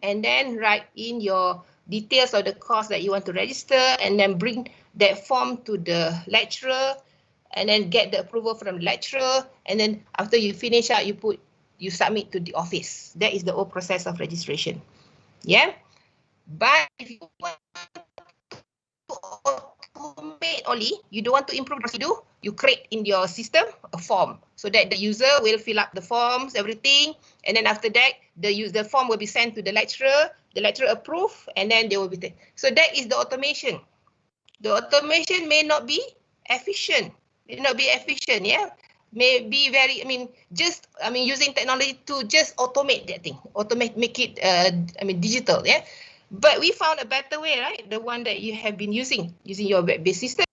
and then write in your details of the course that you want to register, and then bring that form to the lecturer and then get the approval from the lecturer, and then after you finish out, you submit to the office. That is the whole process of registration. Yeah. But if you want to automate only, you don't want to improve the procedure, you create in your system a form so that the user will fill up the forms, everything, and then after that the form will be sent to the lecturer approve, and then they will be there. So that is the automation. The automation may not be efficient. Yeah, may be very, using technology to just automate that thing, make it digital. Yeah. But we found a better way, right? The one that you have been using your web-based system.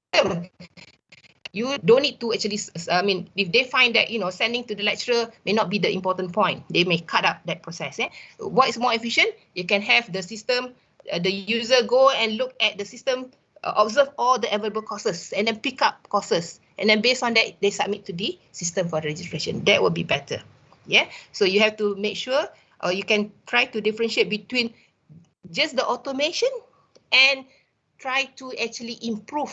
You don't need to actually, if they find that, sending to the lecturer may not be the important point, they may cut up that process. What is more efficient? You can have the system, the user go and look at the system, observe all the available courses, and then pick up courses. And then based on that, they submit to the system for registration. That would be better. Yeah. So you have to make sure, or you can try to differentiate between just the automation and try to actually improve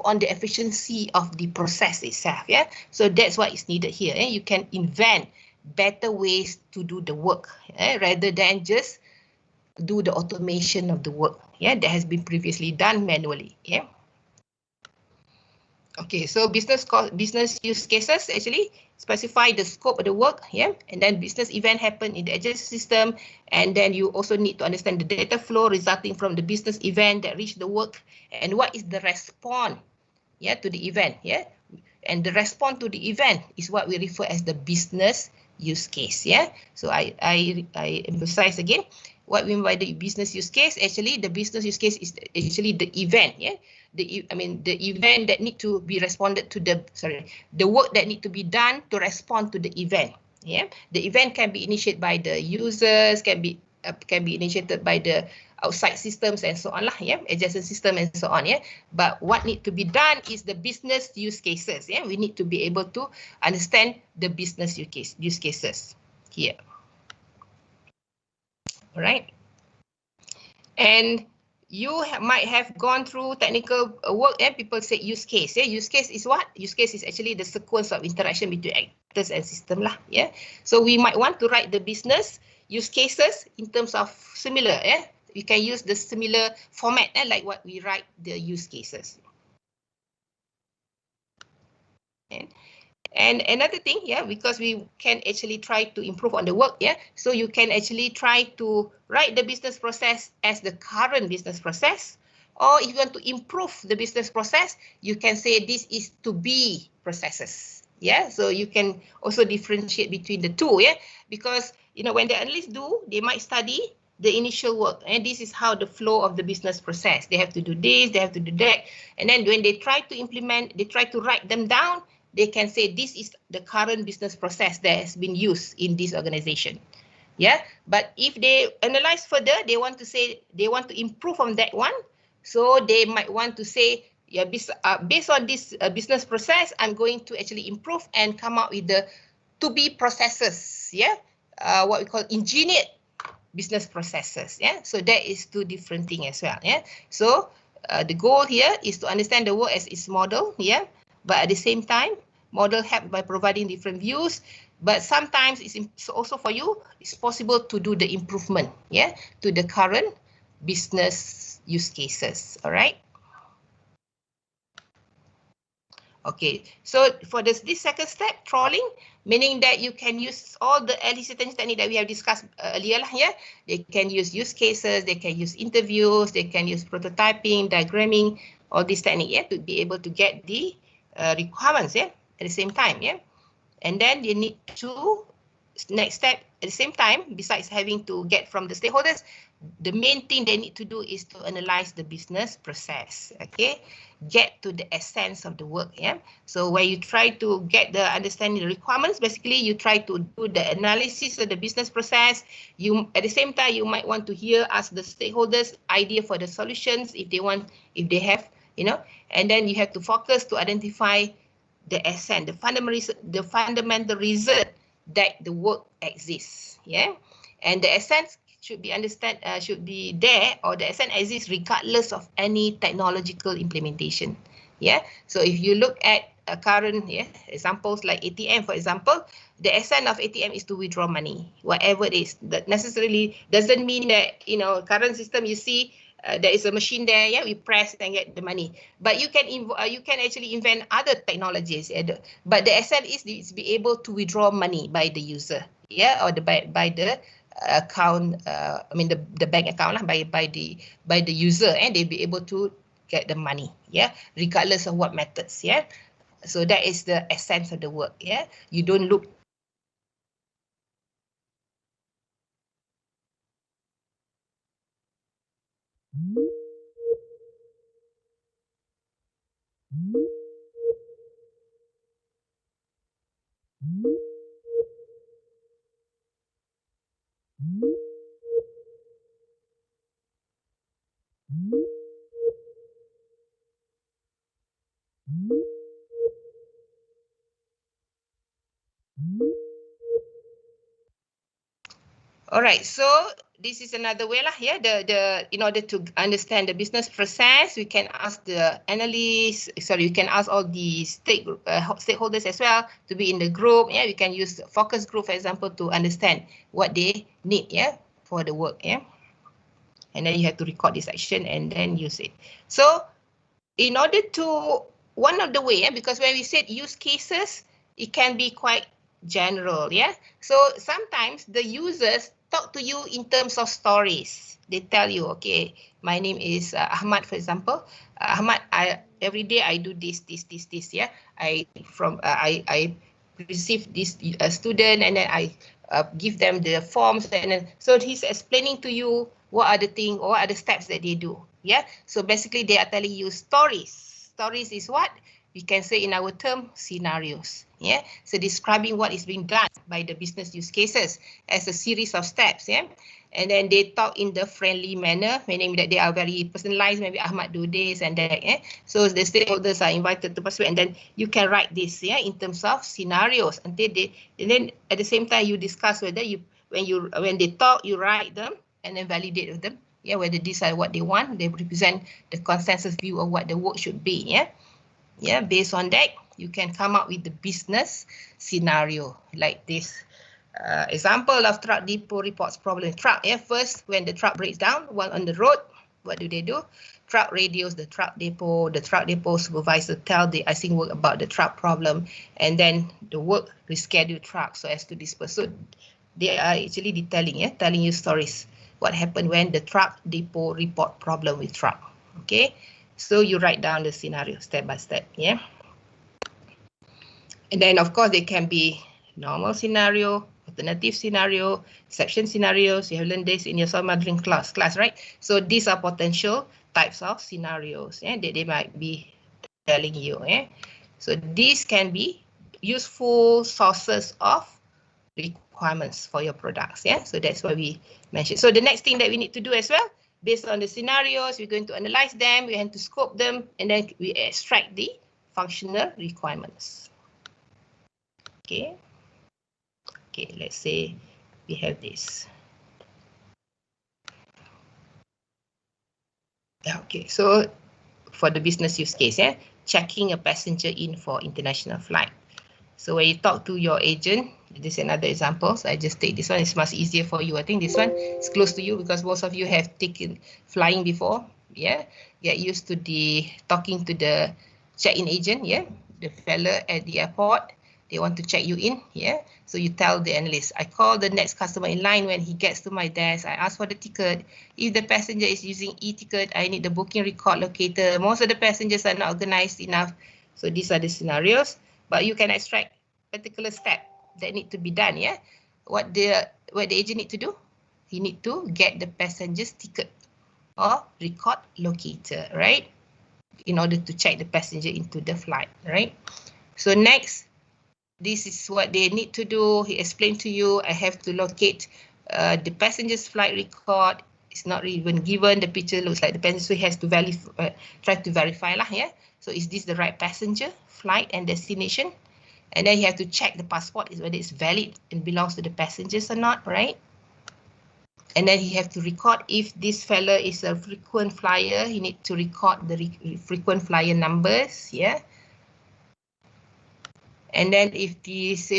on the efficiency of the process itself. Yeah. So that's what is needed here. You can invent better ways to do the work rather than just do the automation of the work. Yeah, that has been previously done manually. Yeah. Okay, so business use cases actually specify the scope of the work, yeah, and then business event happen in the adjacent system, and then you also need to understand the data flow resulting from the business event that reach the work, and what is the response, yeah, to the event, yeah, and the response to the event is what we refer as the business use case, yeah. So I emphasize again what we mean by the business use case. Actually, the business use case is actually the event, yeah. The event that need to be responded to the work that need to be done to respond to the event. Yeah, the event can be initiated by the users, can be initiated by the outside systems and so on lah. Yeah, adjacent system and so on. Yeah, but what need to be done is the business use cases. Yeah, we need to be able to understand the business use cases here. All right. And you might have gone through technical work, and people say use case. Yeah, use case is what? Use case is actually the sequence of interaction between actors and system lah. Yeah, so we might want to write the business use cases in terms of similar. Yeah, we can use the similar format like what we write the use cases. And another thing, yeah, because we can actually try to improve on the work, yeah. So you can actually try to write the business process as the current business process, or if you want to improve the business process, you can say this is to be processes, yeah. So you can also differentiate between the two, yeah, because when the analysts do, they might study the initial work, and this is how the flow of the business process. They have to do this, they have to do that, and then when they try to implement, they try to write them down. They can say this is the current business process that has been used in this organization. Yeah, but if they analyze further, they want to say they want to improve on that one. So they might want to say, yeah, based on this business process, I'm going to actually improve and come up with the to be processes. Yeah, what we call engineered business processes. Yeah, so that is two different things as well. Yeah, so the goal here is to understand the work as its model. Yeah. But at the same time, model help by providing different views. But sometimes it's also for you, it's possible to do the improvement, yeah, to the current business use cases. All right. Okay, so for this second step, trawling, meaning that you can use all the elicitation technique that we have discussed earlier lah, yeah. They can use cases, they can use interviews, they can use prototyping, diagramming, all this technique, yeah, to be able to get the requirements, yeah, at the same time, yeah. And then you need to, next step, at the same time, besides having to get from the stakeholders, the main thing they need to do is to analyze the business process, okay? Get to the essence of the work, yeah? So when you try to get the understanding the requirements, basically you try to do the analysis of the business process. You, at the same time, you might want to ask the stakeholders idea for the solutions if they have, and then you have to focus to identify the essence, the fundamental reason that the work exists, yeah? And the essence should be should be there, or the essence exists regardless of any technological implementation, yeah? So if you look at current examples like ATM, for example, the essence of ATM is to withdraw money, whatever it is. That necessarily doesn't mean that, current system you see, there is a machine there, yeah, we press and get the money. But you can actually invent other technologies, but the essence is to be able to withdraw money by the user, yeah, or by the account, the bank account lah, by the user, and they'll be able to get the money, yeah, regardless of what methods, yeah. So that is the essence of the work, yeah. You don't look all right, so this is another way lah, yeah. In order to understand the business process, we can ask the analysts. Sorry, you can ask all the stakeholders as well to be in the group. Yeah, we can use focus group, for example, to understand what they need, yeah, for the work, yeah. And then you have to record this action and then use it. So, in order to one of the way, yeah, because when we said use cases, it can be quite general, yeah. So sometimes the users talk to you in terms of stories. They tell you, okay, my name is Ahmad, for example. Ahmad, every day I do this, yeah. I receive this student, and then I give them the forms, and then so he's explaining to you what are the things, or what are the steps that they do, yeah. So basically they are telling you stories. Stories is what we can say in our term scenarios, yeah. So describing what is being done by the business use cases as a series of steps, yeah. And then they talk in the friendly manner, meaning that they are very personalized. Maybe Ahmad do this and that, yeah. So the stakeholders are invited to participate, and then you can write this, yeah, in terms of scenarios. And then at the same time you discuss whether when they talk, you write them and then validate with them. Yeah, whether these are what they want, they represent the consensus view of what the work should be. Yeah, yeah. Based on that, you can come up with the business scenario like this. Example of truck depot reports problem. Truck. Yeah, first when the truck breaks down while on the road, what do? Truck radios the truck depot. The truck depot supervisor tell the icing work about the truck problem, and then the work reschedule truck so as to disperse. So they are actually detailing, yeah, telling you stories. What happened when the truck depot report problem with truck. Okay, so you write down the scenario step by step, yeah. And then of course they can be normal scenario, alternative scenario, exception scenarios. You have learned this in your soil modeling class, right? So these are potential types of scenarios, yeah, that they might be telling you. Yeah? So these can be useful sources of requirements for your products. Yeah, so that's what we mentioned. So the next thing that we need to do as well, based on the scenarios, we're going to analyze them, we have to scope them, and then we extract the functional requirements. Okay. Okay, let's say we have this. Okay, so for the business use case, yeah, checking a passenger in for international flight. So when you talk to your agent, this is another example. So I just take this one. It's much easier for you. I think this one is close to you because most of you have taken flying before. Yeah, get used to the talking to the check-in agent. Yeah, the fella at the airport. They want to check you in. Yeah, so you tell the analyst, I call the next customer in line when he gets to my desk. I ask for the ticket. If the passenger is using e-ticket, I need the booking record locator. Most of the passengers are not organized enough. So these are the scenarios. But you can extract particular step that need to be done. Yeah, what the agent need to do? He need to get the passenger's ticket or record locator, right? In order to check the passenger into the flight, right? So next, this is what they need to do. He explained to you. I have to locate the passenger's flight record. It's not even given. The picture looks like the passenger, so he has to try to verify lah. Yeah. So is this the right passenger, flight and destination? And then you have to check the passport is whether it's valid and belongs to the passengers or not, right? And then he have to record if this fella is a frequent flyer. He need to record the frequent flyer numbers, yeah. And then if this,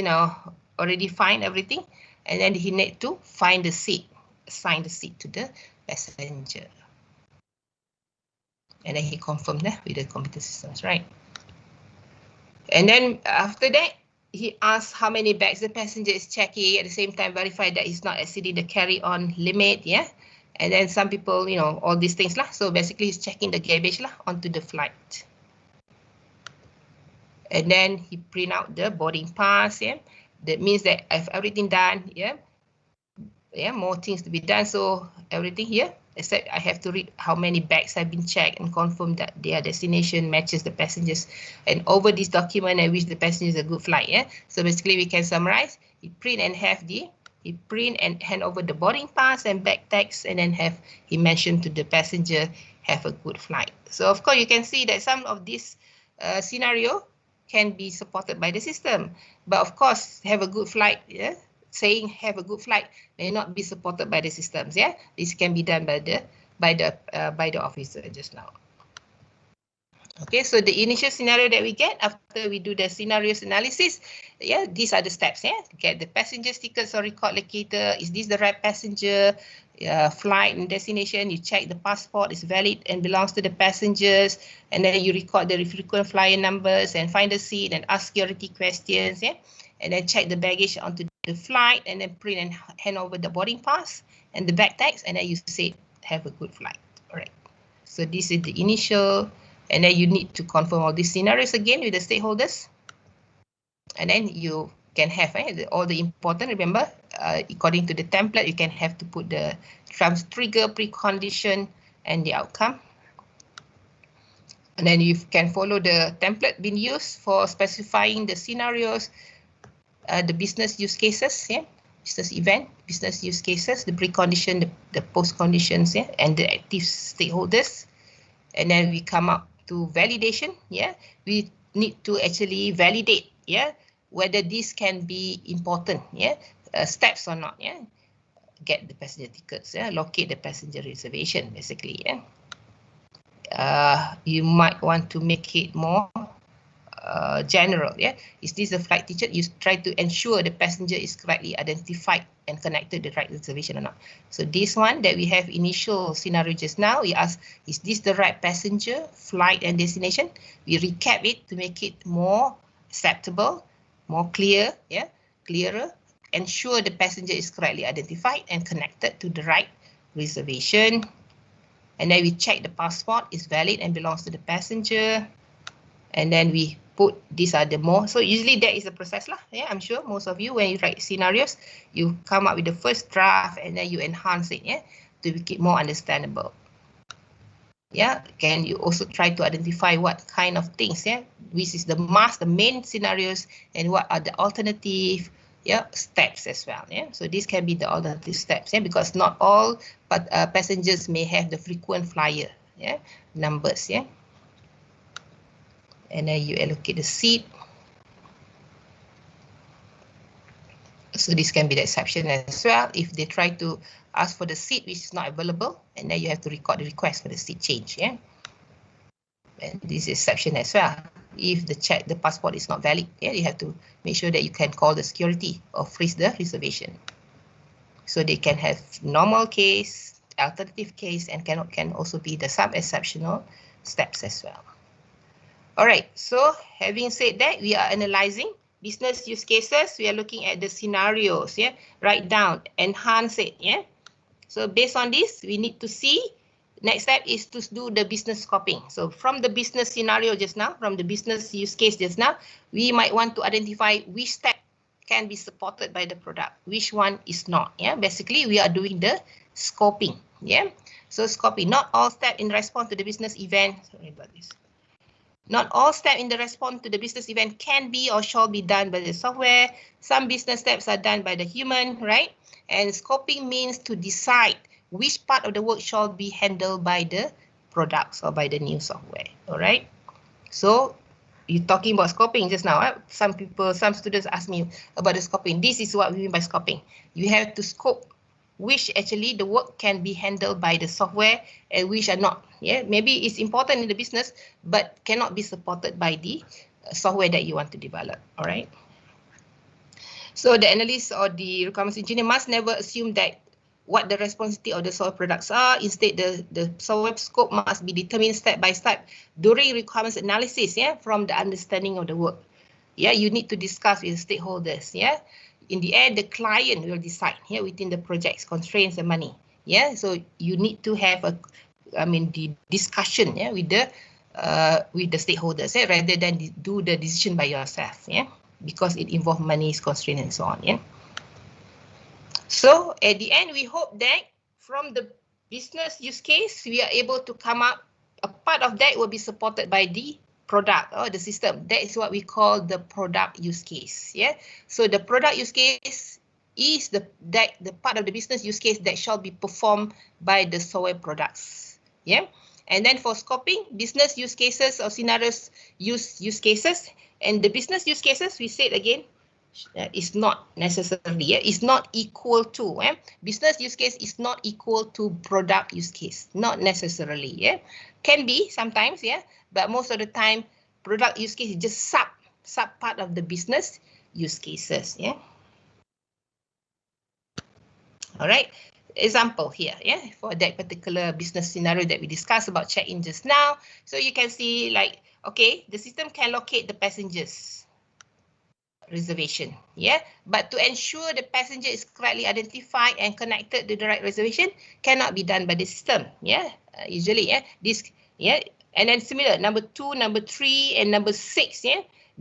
already find everything, and then he need to find the seat, assign the seat to the passenger. And then he confirmed that with the computer systems, right? And then after that, he asks how many bags the passenger is checking. At the same time, verify that he's not exceeding the carry-on limit, yeah. And then some people, all these things lah. So basically, he's checking the garbage lah onto the flight. And then he print out the boarding pass, yeah. That means that I have everything done, yeah. Yeah, more things to be done. So everything here, except I have to read how many bags have been checked and confirm that their destination matches the passengers. And over this document, I wish the passenger is a good flight. Yeah. So basically, we can summarize. He print and hand over the boarding pass and bag tags, and then he mentioned to the passenger have a good flight. So of course, you can see that some of this scenario can be supported by the system, but of course, have a good flight. Yeah. Saying have a good flight may not be supported by the systems. Yeah, this can be done by the officer just now. Okay, so the initial scenario that we get after we do the scenarios analysis, yeah, these are the steps. Yeah, get the passenger tickets or record locator. Is this the right passenger? Flight and destination. You check the passport is valid and belongs to the passengers, and then you record the frequent flyer numbers and find the seat and ask security questions. Yeah, and then check the baggage onto the flight, and then print and hand over the boarding pass and the bag tags, and then you say have a good flight. All right. So this is the initial, and then you need to confirm all these scenarios again with the stakeholders, and then you can have all the important. Remember, according to the template, you can have to put the trigger, precondition, and the outcome. And then you can follow the template being used for specifying the scenarios, the business use cases, yeah, business event, business use cases, the precondition, the post conditions, yeah, and the active stakeholders. And then we come up to validation, yeah. We need to actually validate, yeah, whether this can be important, yeah, steps or not, yeah. get the passenger tickets, locate the passenger reservation, basically. You might want to make it more general. Is this a flight ticket? You try to ensure the passenger is correctly identified and connected to the right reservation or not. So this one that we have initial scenario just now, we ask, is this the right passenger, flight and destination? We recap it to make it more acceptable, more clear, clearer. Ensure the passenger is correctly identified and connected to the right reservation. And then we check the passport is valid and belongs to the passenger. And then we put these are the more. So usually that is the process lah. I'm sure most of you, when you write scenarios, you come up with the first draft and then you enhance it, to make it more understandable. Can you also try to identify what kind of things, which is the main scenarios, and what are the alternative steps as well. So this can be the alternative steps, because not all passengers may have the frequent flyer numbers. And then you allocate the seat. So this can be the exception as well. If they try to ask for the seat which is not available, and then you have to record the request for the seat change. And this is exception as well. If the passport is not valid, you have to make sure that you can call the security or freeze the reservation. So they can have normal case, alternative case, and can also be the sub-exceptional steps as well. All right, so having said that, we are analyzing business use cases. We are looking at the scenarios, write down, enhance it, So based on this, we need to see, next step is to do the business scoping. So from the business scenario just now, from the business use case just now, we might want to identify which step can be supported by the product, which one is not, Basically, we are doing the scoping, So scoping, not all steps in response to the business event, sorry about this. Not all steps in the response to the business event can be or shall be done by the software. Some business steps are done by the human, right? And scoping means to decide which part of the work shall be handled by the products or by the new software, all right? So you're talking about scoping just now. Some students ask me about the scoping. This is what we mean by scoping. You have to scope which actually the work can be handled by the software and which are not. Maybe it's important in the business, but cannot be supported by the software that you want to develop. All right. So the analyst or the requirements engineer must never assume that what the responsibility of the software products are. Instead, the software scope must be determined step by step during requirements analysis. From the understanding of the work. You need to discuss with the stakeholders. In the end, the client will decide within the project's constraints and money. So you need to have the discussion with the stakeholders rather than do the decision by yourself. Because it involves money, constraint, and so on. So at the end, we hope that from the business use case, we are able to come up. A part of that will be supported by the product or the system. That is what we call the product use case. So the product use case is the part of the business use case that shall be performed by the software products. And then for scoping, business use cases or scenarios use cases, and the business use cases, we said again, is not necessarily, is not equal to, business use case is not equal to product use case, not necessarily, can be sometimes, but most of the time, product use case is just sub part of the business use cases, All right, example here, for that particular business scenario that we discussed about check-in just now. So you can see like, okay, the system can locate the passengers reservation, but to ensure the passenger is correctly identified and connected to the right reservation cannot be done by the system, usually, this, and then similar, number 2, number 3, and number 6,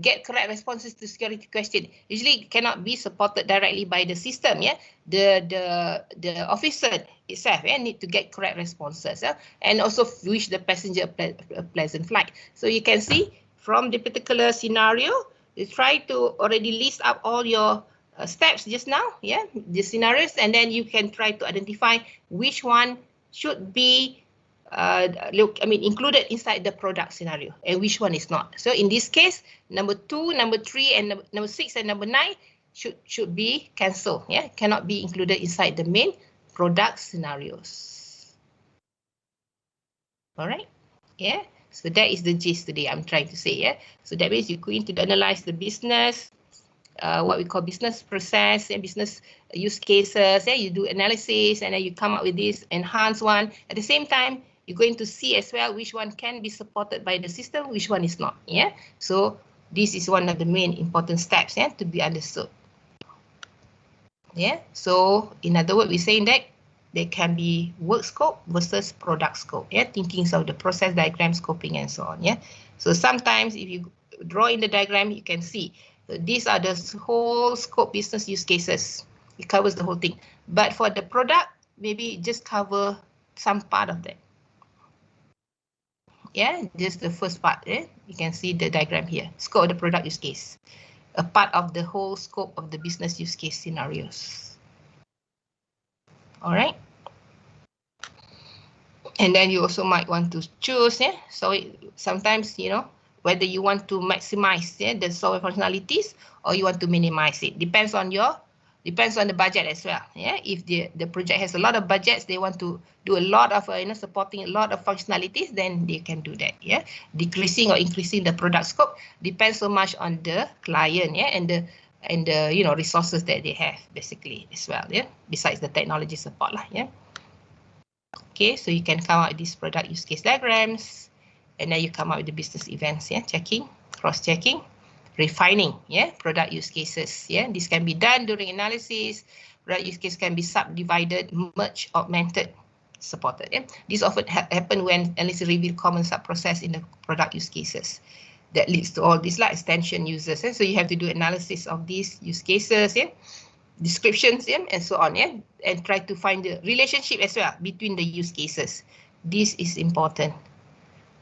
get correct responses to security question, usually cannot be supported directly by the system, the officer itself, need to get correct responses, and also wish the passenger a pleasant flight. So you can see from the particular scenario, you try to already list up all your steps just now, the scenarios, and then you can try to identify which one should be included inside the product scenario and which one is not. So in this case, number 2, number 3, and number 6 and number 9 should be cancelled. Yeah, cannot be included inside the main product scenarios. All right. Yeah. So that is the gist today I'm trying to say. Yeah. So that means you go into analyze the business, what we call business process and business use cases. Yeah, you do analysis and then you come up with this enhanced one. At the same time, you're going to see as well which one can be supported by the system, which one is not. Yeah. So this is one of the main important steps, yeah, to be understood. Yeah. So in other words, we're saying that there can be work scope versus product scope. Yeah, thinking of the process diagram, scoping, and so on. Yeah. So sometimes if you draw in the diagram, you can see these are the whole scope business use cases. It covers the whole thing. But for the product, maybe just cover some part of that. Yeah, just the first part. Yeah, you can see the diagram here. Scope of the product use case. A part of the whole scope of the business use case scenarios. All right. And then you also might want to choose, yeah. So sometimes, you know, whether you want to maximize, yeah, the software functionalities or you want to minimize it. Depends on the budget as well. Yeah, if the project has a lot of budgets, they want to do a lot of supporting a lot of functionalities, then they can do that. Yeah, decreasing or increasing the product scope depends so much on the client, yeah, and the resources that they have basically as well. Yeah, besides the technology support lah. Yeah. Okay, so you can come out with these product use case diagrams, and then you come out with the business events. Yeah, checking, cross-checking. Refining, yeah, product use cases. Yeah, this can be done during analysis. Product use case can be subdivided, merged, augmented, supported. Yeah, this often happen when analysis reveal common sub-process in the product use cases. That leads to all these like extension users. Yeah? So you have to do analysis of these use cases, yeah, descriptions, yeah, and so on, yeah, and try to find the relationship as well between the use cases. This is important.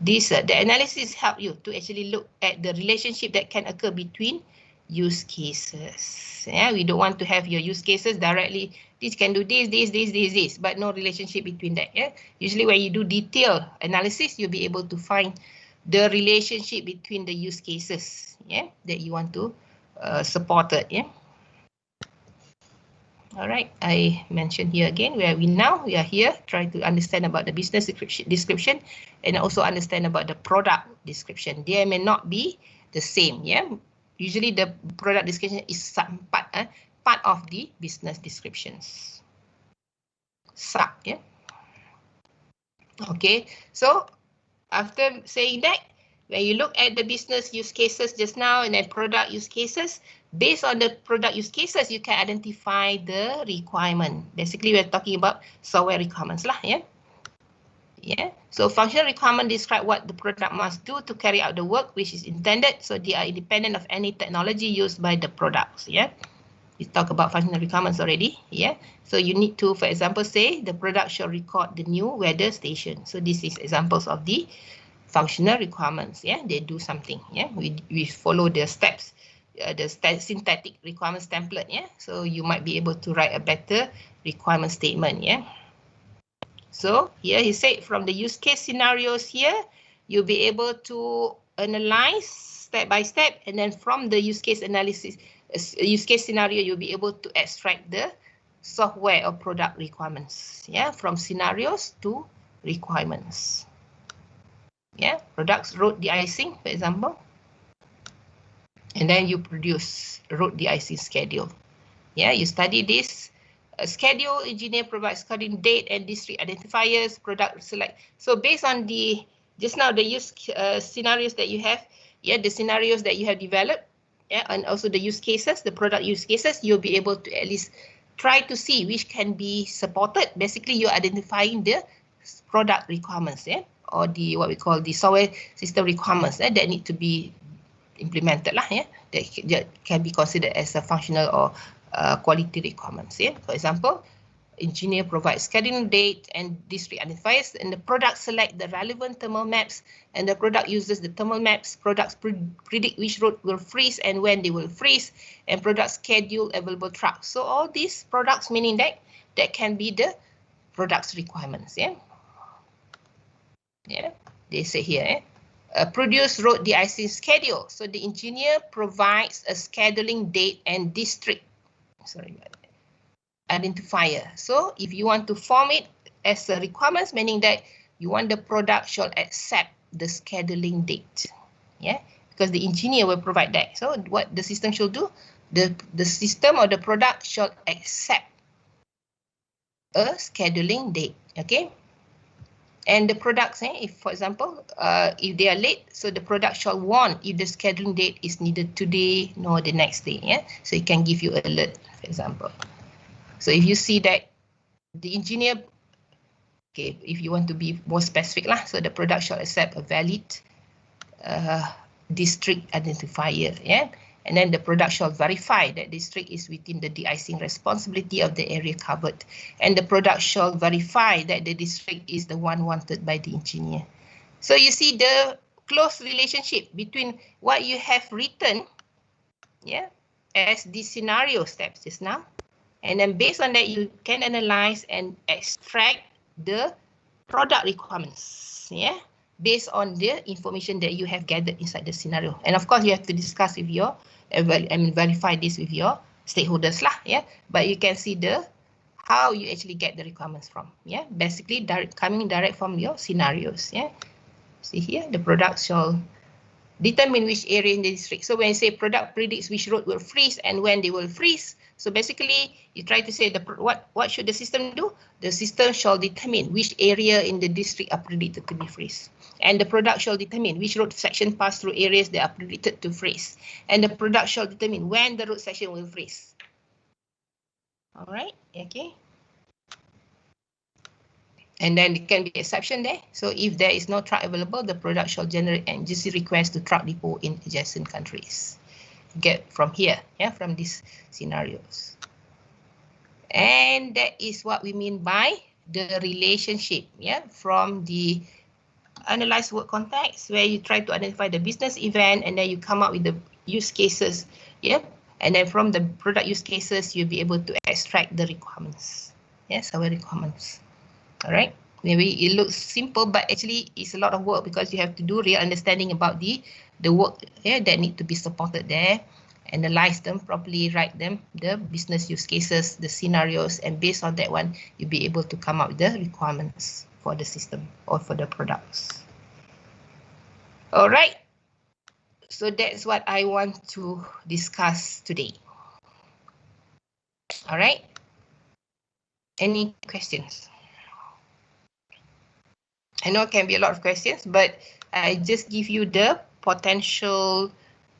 This the analysis help you to actually look at the relationship that can occur between use cases. Yeah, we don't want to have your use cases directly. This can do this, but no relationship between that. Yeah, usually when you do detailed analysis, you'll be able to find the relationship between the use cases. Yeah, that you want to support it. Yeah. All right, I mentioned here again, where we now? We are here trying to understand about the business description and also understand about the product description. They may not be the same, yeah. Usually the product description is some part of the business descriptions. Sub, yeah. Okay, so after saying that, when you look at the business use cases just now and then product use cases, based on the product use cases, you can identify the requirement. Basically, we're talking about software requirements lah, yeah. Yeah. So functional requirement describe what the product must do to carry out the work which is intended. So they are independent of any technology used by the products. Yeah. We talk about functional requirements already. Yeah. So you need to, for example, say the product shall record the new weather station. So this is examples of the functional requirements. Yeah. They do something. Yeah. We follow the steps. The synthetic requirements template, yeah. So you might be able to write a better requirement statement, yeah. So here he said from the use case scenarios here, you'll be able to analyze step by step, and then from the use case analysis, use case scenario, you'll be able to extract the software or product requirements, yeah, from scenarios to requirements. Yeah, products road de-icing, for example. And then you produce road de-icing schedule. Yeah, you study this schedule. Engineer provides coding date and district identifiers. Product select. So based on the just now the use scenarios that you have, yeah, the scenarios that you have developed, yeah, and also the use cases, the product use cases, you'll be able to at least try to see which can be supported. Basically, you're identifying the product requirements, yeah, or the what we call the software system requirements, that need to be implemented lah, yeah, that can be considered as a functional or quality requirements. Yeah, for example, engineer provides scheduling date and district identifiers, and the product select the relevant thermal maps, and the product uses the thermal maps. Products predict which road will freeze and when they will freeze, and product schedule available trucks. So all these products, meaning that can be the products requirements. Yeah, yeah, they say here, produce road de-icing schedule. So the engineer provides a scheduling date and district identifier. So if you want to form it as a requirements, meaning that you want the product shall accept the scheduling date. Yeah, because the engineer will provide that. So what the system should do, the system or the product shall accept a scheduling date. Okay. And the products, if for example, if they are late, so the product shall warn if the scheduling date is neither today nor the next day. Yeah, so it can give you an alert, for example. So if you see that the engineer, okay, if you want to be more specific lah, so the product shall accept a valid district identifier. Yeah, and then the product shall verify that district is within the de-icing responsibility of the area covered, and the product shall verify that the district is the one wanted by the engineer. So you see the close relationship between what you have written, yeah, as the scenario steps just now, and then based on that you can analyze and extract the product requirements, yeah, based on the information that you have gathered inside the scenario. And of course you have to discuss with your verify this with your stakeholders lah, yeah. But you can see the how you actually get the requirements from, yeah. Basically coming direct from your scenarios, yeah. See here, the product shall determine which area in the district. So when you say product predicts which road will freeze and when they will freeze, so basically you try to say what should the system do? The system shall determine which area in the district are predicted to be freeze. And the product shall determine which road section pass through areas that are predicted to freeze. And the product shall determine when the road section will freeze. All right, okay. And then there can be exception there. So if there is no truck available, the product shall generate an emergency request to truck depot in adjacent countries. Get from here, yeah, from these scenarios. And that is what we mean by the relationship, yeah, from the analyze work context, where you try to identify the business event and then you come up with the use cases, yeah, and then from the product use cases you'll be able to extract the requirements. Yes, our requirements. All right, maybe it looks simple, but actually it's a lot of work because you have to do real understanding about the work, yeah, that need to be supported there, analyze them properly, write them, the business use cases, the scenarios, and based on that one you'll be able to come up with the requirements for the system or for the products. All right, so that's what I want to discuss today. All right, any questions? I know it can be a lot of questions, but I just give you the potential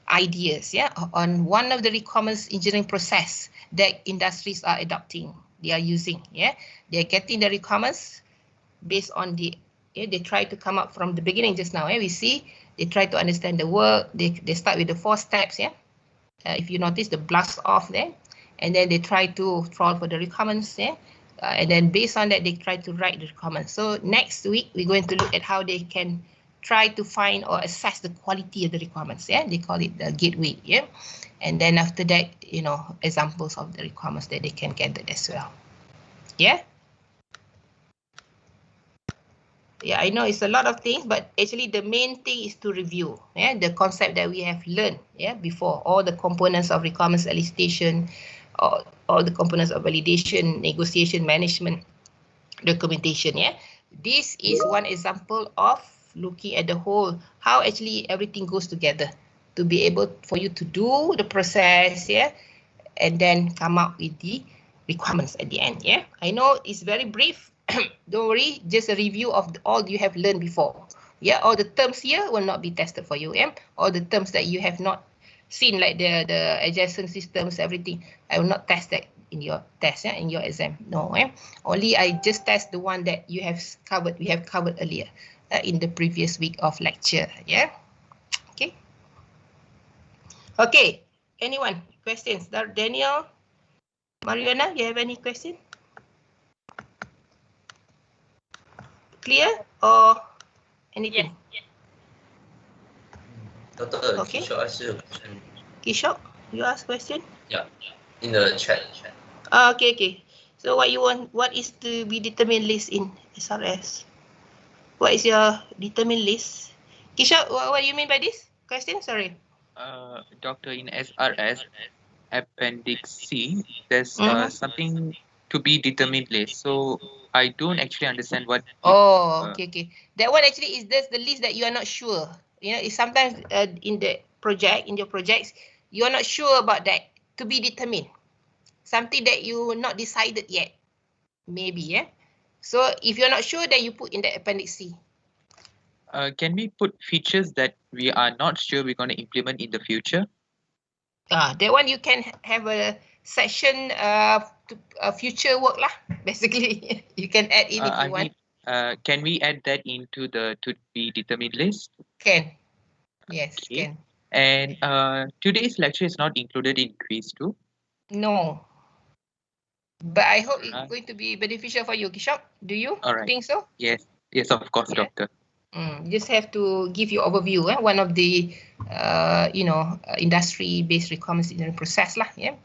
ideas, yeah, on one of the requirements engineering process that industries are adopting, they are using, yeah, they're getting the requirements based on the, yeah, they try to come up from the beginning just now, we see, they try to understand the work, they start with the 4 steps, yeah, if you notice the blast off there, and then they try to crawl for the requirements, yeah, and then based on that they try to write the requirements. So next week we're going to look at how they can try to find or assess the quality of the requirements, yeah, they call it the gateway, yeah, and then after that, you know, examples of the requirements that they can gather as well, yeah. Yeah, I know it's a lot of things, but actually the main thing is to review, yeah, the concept that we have learned, yeah, before, all the components of requirements elicitation, all the components of validation, negotiation, management, documentation, yeah. This is one example of looking at the whole, how actually everything goes together to be able for you to do the process, yeah, and then come up with the requirements at the end, yeah. I know it's very brief. Don't worry, just a review of all you have learned before. Yeah, all the terms here will not be tested for you. Yeah, all the terms that you have not seen, like the adjacent systems, everything, I will not test that in your test, yeah, in your exam. No, only I just test the one that you have covered. We have covered earlier in the previous week of lecture. Yeah. Okay. Okay. Anyone questions? Daniel, Mariana, you have any question? Clear or anything? Yes. Dr. Okay. Kishore asked you a question. Kishore, you ask question? Yeah, in the chat. Okay. So what you want? What is to be determined list in SRS? What is your determined list Kishore, what do you mean by this question? Sorry. Doctor, in SRS Appendix C, there's Mhm. something to be determined list. So I don't actually understand what. Oh, okay. That one actually is just the list that you are not sure. You know, it's sometimes in the project, in your projects, you are not sure about that to be determined. Something that you not decided yet, maybe, yeah. So if you're not sure, then you put in the appendix C. Can we put features that we are not sure we're going to implement in the future? That one you can have a section to future work lah. Basically, you can add in if you want. Can we add that into the to be determined list? Can. Yes, Okay. can. And today's lecture is not included in quiz 2? No. But I hope it's going to be beneficial for you, Kishore. Do you think so? Yes, of course, yeah. Doctor. Just have to give you overview. One of the industry-based requirements engineering process lah. Yeah,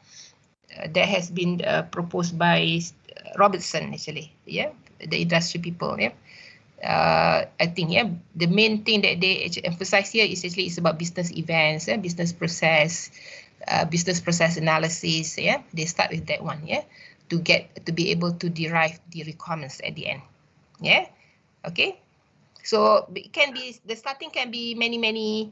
that has been proposed by Robertson actually. Yeah, the industry people. Yeah. I think the main thing that they emphasize here is actually it's about business events, business process analysis. Yeah, they start with that one. Yeah, to be able to derive the requirements at the end. Yeah, okay. So it can be the starting can be many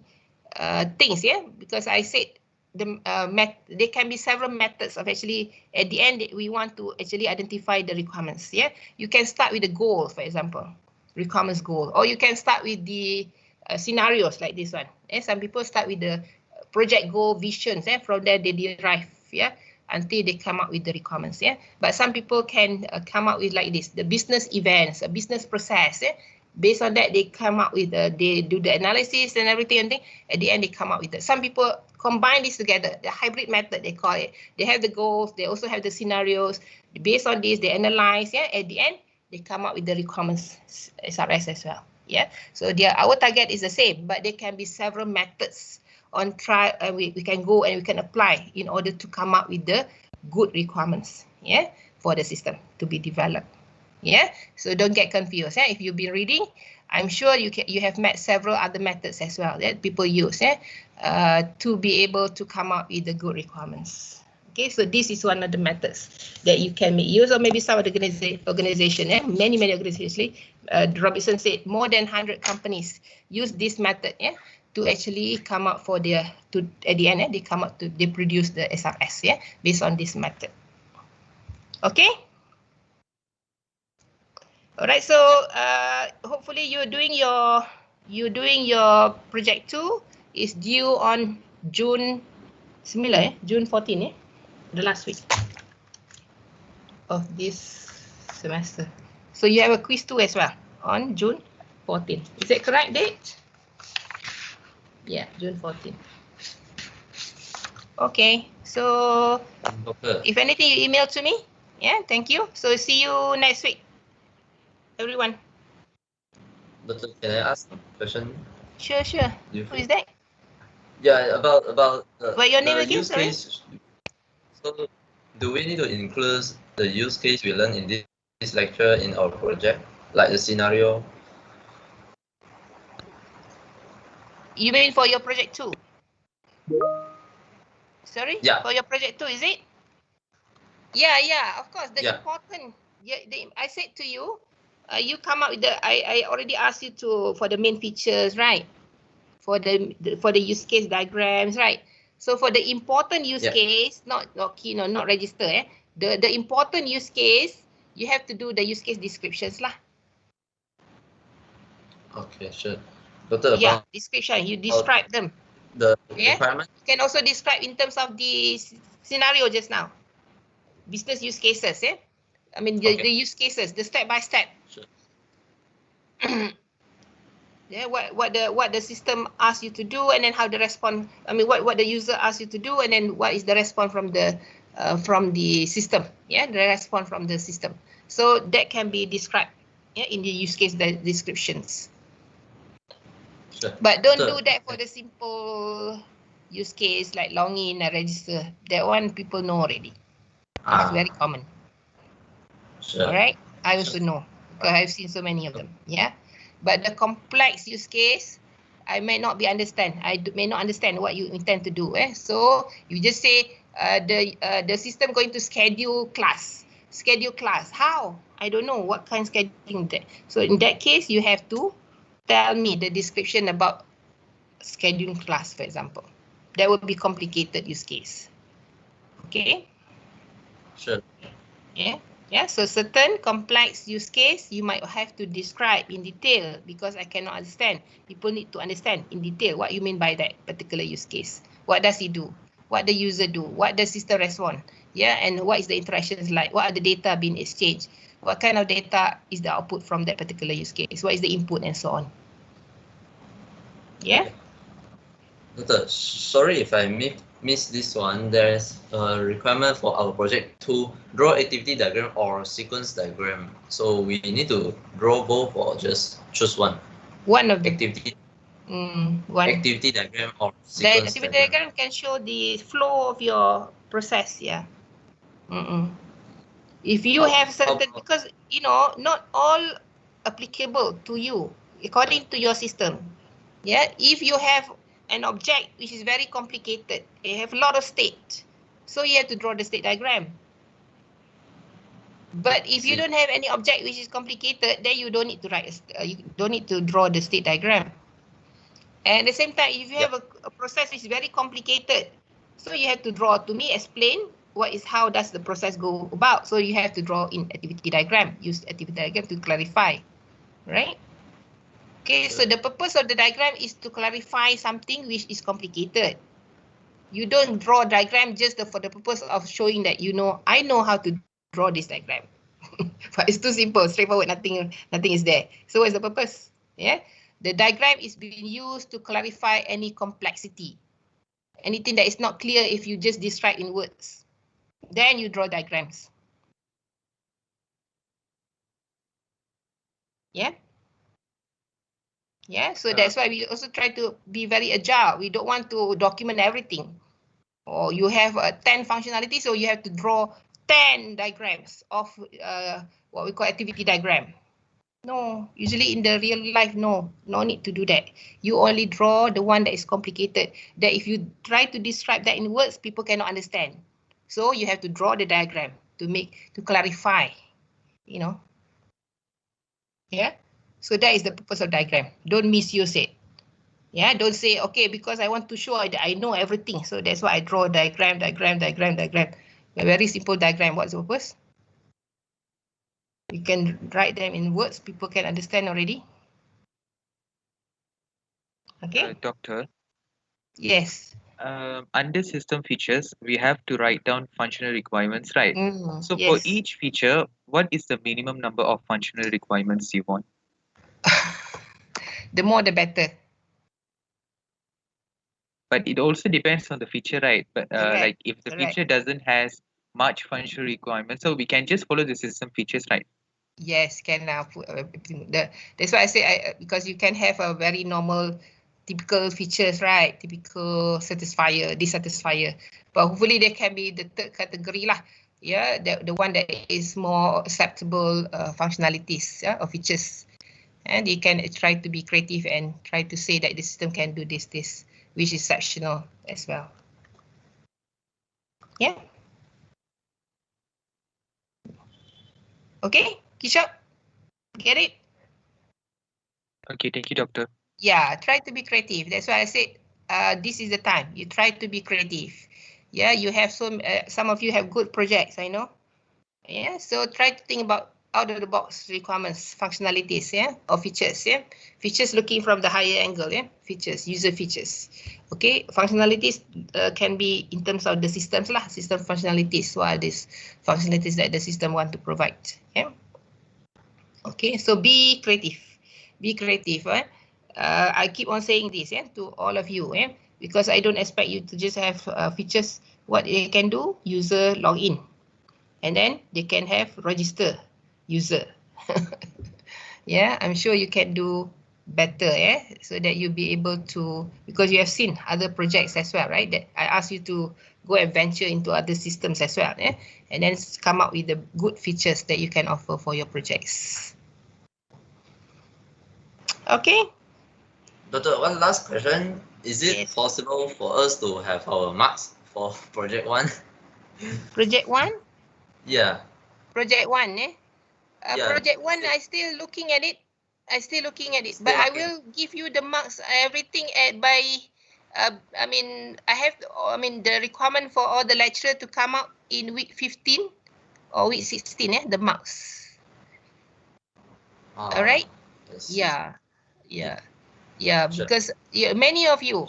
things. Yeah, because I said there can be several methods of actually at the end we want to actually identify the requirements. Yeah, you can start with the goal, for example. Requirements goal, or you can start with the scenarios like this one. Some people start with the project goal visions. From there they derive until they come up with the requirements. But some people can come up with like this, the business events, a business process. Based on that, they come up with they do the analysis and everything. At the end, they come up with it. Some people combine this together, the hybrid method they call it. They have the goals, they also have the scenarios. Based on this, they analyze. At the end, they come up with the requirements SRS as well. So our target is the same, but there can be several methods on try. We can go and we can apply in order to come up with the good requirements. For the system to be developed. So don't get confused. If you've been reading, I'm sure you have met several other methods as well that people use to be able to come up with the good requirements. Okay, so this is one of the methods that you can make use of. Maybe some of the organization, many organizations. Robertson said more than 100 companies use this method, to actually come up for at the end, they produce the SRS, based on this method. Okay. All right. So hopefully you're doing your project 2 is due on June 14, the last week of this semester. So you have a quiz 2 as well on June 14. Is that correct date? Yeah, June 14. Okay. So if anything, you email to me. Yeah, thank you. So see you next week, everyone. Doctor, can I ask a question? Sure. Who is that? Yeah, about what your name the again? use case. So, do we need to include the use case we learned in this lecture in our project, like the scenario? You mean for your project 2? Sorry? Yeah. For your project 2, is it? Yeah, of course. The Yeah. important. Yeah, I said to you, you come up with I already asked you for the main features, right? For the use case diagrams, right? So for the important use case, not key, not register. The important use case, you have to do the use case descriptions lah. Okay, sure. Doctor, description. You describe them. The requirement. You can also describe in terms of the scenario just now. Business use cases, I mean the use cases, the step by step. Sure. What the system asks you to do, and then how the response. I mean what the user asks you to do, and then what is the response from the system. The response from the system. So that can be described in the use case descriptions. Sure. But don't do that for the simple use case like login and register. That one people know already. It's very common. Sure. All right. I also know because I've seen so many of them. But the complex use case, I may not be understand. May not understand what you intend to do. So you just say the system going to schedule class. Schedule class. How? I don't know what kind of scheduling that. So in that case, you have to tell me the description about scheduling class, for example. That would be complicated use case. Okay. Sure. Yeah. Yeah, so certain complex use case, you might have to describe in detail because I cannot understand. People need to understand in detail what you mean by that particular use case. What does it do? What the user do? What the system respond? Yeah, and what is the interactions like? What are the data being exchanged? What kind of data is the output from that particular use case? What is the input and so on? Yeah? Doctor, sorry if I missed this one. There's a requirement for our project to draw activity diagram or sequence diagram. So we need to draw both or just choose one? One of the Activity one. activity diagram or The sequence activity diagram. diagram can show the flow of your process, yeah. If you have certain, because you know, not all applicable to you according to your system. Yeah, if you have an object which is very complicated, you have a lot of state, so you have to draw the state diagram. But if you don't have any object which is complicated, then you don't need to write. You don't need to draw the state diagram. And at the same time, if you have a process which is very complicated, so you have to draw to me, explain how does the process go about. So you have to draw in activity diagram, use activity diagram to clarify, right? Okay, so the purpose of the diagram is to clarify something which is complicated. You don't draw a diagram just for the purpose of showing that I know how to draw this diagram. But it's too simple, straightforward, nothing is there. So what's the purpose? Yeah, the diagram is being used to clarify any complexity. Anything that is not clear if you just describe in words. Then you draw diagrams. Yeah. Yeah, so that's why we also try to be very agile. We don't want to document everything. Or you have 10 functionalities, so you have to draw 10 diagrams of what we call activity diagram. No, usually in the real life, no need to do that. You only draw the one that is complicated, that if you try to describe that in words, people cannot understand. So you have to draw the diagram to clarify, Yeah. So that is the purpose of diagram. Don't misuse it. Yeah, don't say, okay, because I want to show that I know everything. So that's why I draw a diagram. A very simple diagram. What's the purpose? You can write them in words. People can understand already. Okay. Doctor. Yes. Under system features, we have to write down functional requirements, right? So yes. for each feature, what is the minimum number of functional requirements you want? The more, the better. But it also depends on the feature, right? But like if the feature doesn't has much functional requirements, so we can just follow the system features, right? Yes, can put that's why I say because you can have a very normal, typical features, right? Typical satisfier, dissatisfier. But hopefully there can be the third category lah. Yeah, the one that is more acceptable functionalities, or features. And you can try to be creative and try to say that the system can do this, which is exceptional as well. Yeah. Okay, Kishore, get it? Okay, thank you, Doctor. Yeah, try to be creative. That's why I said this is the time. You try to be creative. Yeah, you have some of you have good projects, I know. Yeah, so try to think about out of the box requirements, functionalities, or features, features looking from the higher angle, features, user features. Okay, functionalities can be in terms of the systems lah, system functionalities. What are these functionalities that the system want to provide? Yeah. Okay, so be creative. Be creative. I keep on saying this to all of you, because I don't expect you to just have features. What they can do, user login, and then they can have register user. Yeah, I'm sure you can do better, so that you'll be able to, because you have seen other projects as well, right? That I asked you to go and venture into other systems as well, and then come up with the good features that you can offer for your projects. Okay. Doctor, one last question. Is it possible for us to have our marks for project 1? Project 1? Yeah. Project 1, Yeah. Project 1, I still looking at it. But I will give you the marks, everything by, I mean, the requirement for all the lecturer to come out in week 15 or week 16, the marks. All right? Yeah. Sure. Because many of you,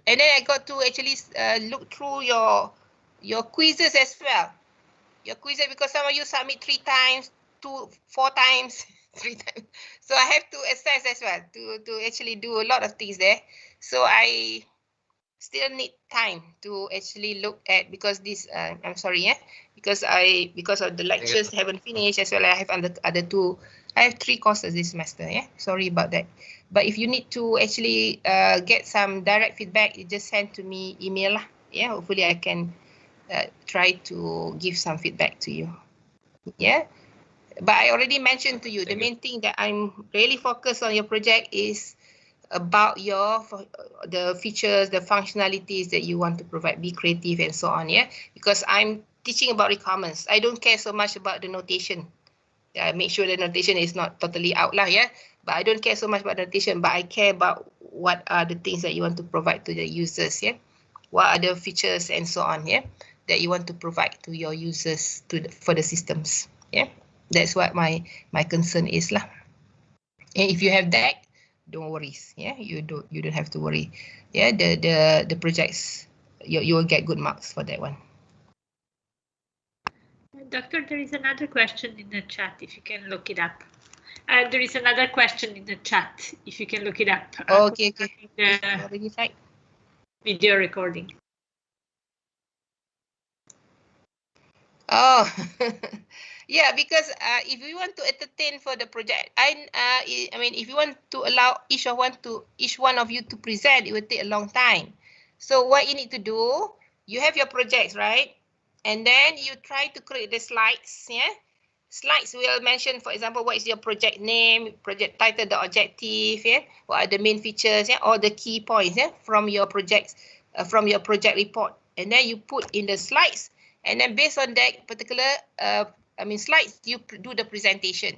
and then I got to actually look through your quizzes as well. Your quizzes, because some of you submit 3 times, 4 times, 3 times. So I have to assess as well to actually do a lot of things there. So I still need time to actually look at, because this I'm sorry, because of the lectures haven't finished as well. I have other 2. I have 3 courses this semester. Sorry about that. But if you need to actually get some direct feedback, you just send to me email lah. Hopefully I can try to give some feedback to you. But I already mentioned to you, the main thing that I'm really focused on your project is about the features, the functionalities that you want to provide. Be creative and so on. Because I'm teaching about requirements. I don't care so much about the notation. Make sure the notation is not totally out lah. But I don't care so much about notation, but I care about what are the things that you want to provide to the users. What are the features and so on. That you want to provide to your users for the systems. That's what my concern is lah. And if you have that, don't worry. You don't have to worry. The projects, you will get good marks for that one. Doctor, there is another question in the chat, if you can look it up. There is another question in the chat, if you can look it up. Okay. The video recording. Oh, because if we want to entertain for the project, I mean, if you want to allow each one of you to present, it will take a long time. So what you need to do, you have your projects, right? And then you try to create the slides. Slides will mention, for example, what is your project name, project title, the objective, what are the main features, all the key points, from your projects, from your project report, and then you put in the slides. And then based on that particular, slides, you do the presentation.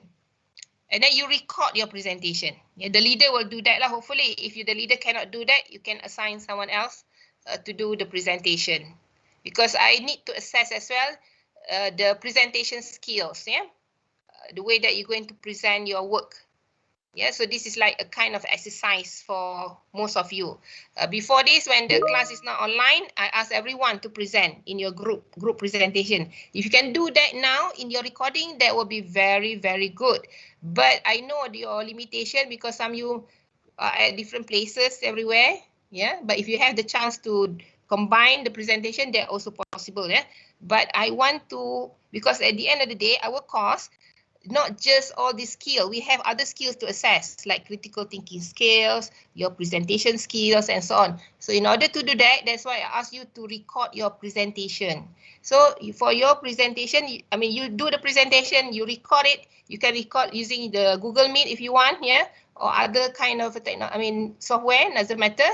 And then you record your presentation. The leader will do that lah, hopefully. If the leader cannot do that, you can assign someone else to do the presentation. Because I need to assess as well the presentation skills, the way that you're going to present your work. So this is like a kind of exercise for most of you. Before this, when the class is not online, I ask everyone to present in your group presentation. If you can do that now in your recording, that will be very, very good. But I know your limitation because some of you are at different places everywhere. But if you have the chance to combine the presentation, they're also possible. But I want to, because at the end of the day, our course, not just all these skills, we have other skills to assess, like critical thinking skills, your presentation skills, and so on. So in order to do that, that's why I ask you to record your presentation. So for your presentation, you do the presentation, you record it. You can record using the Google Meet if you want, or other kind of software, doesn't matter.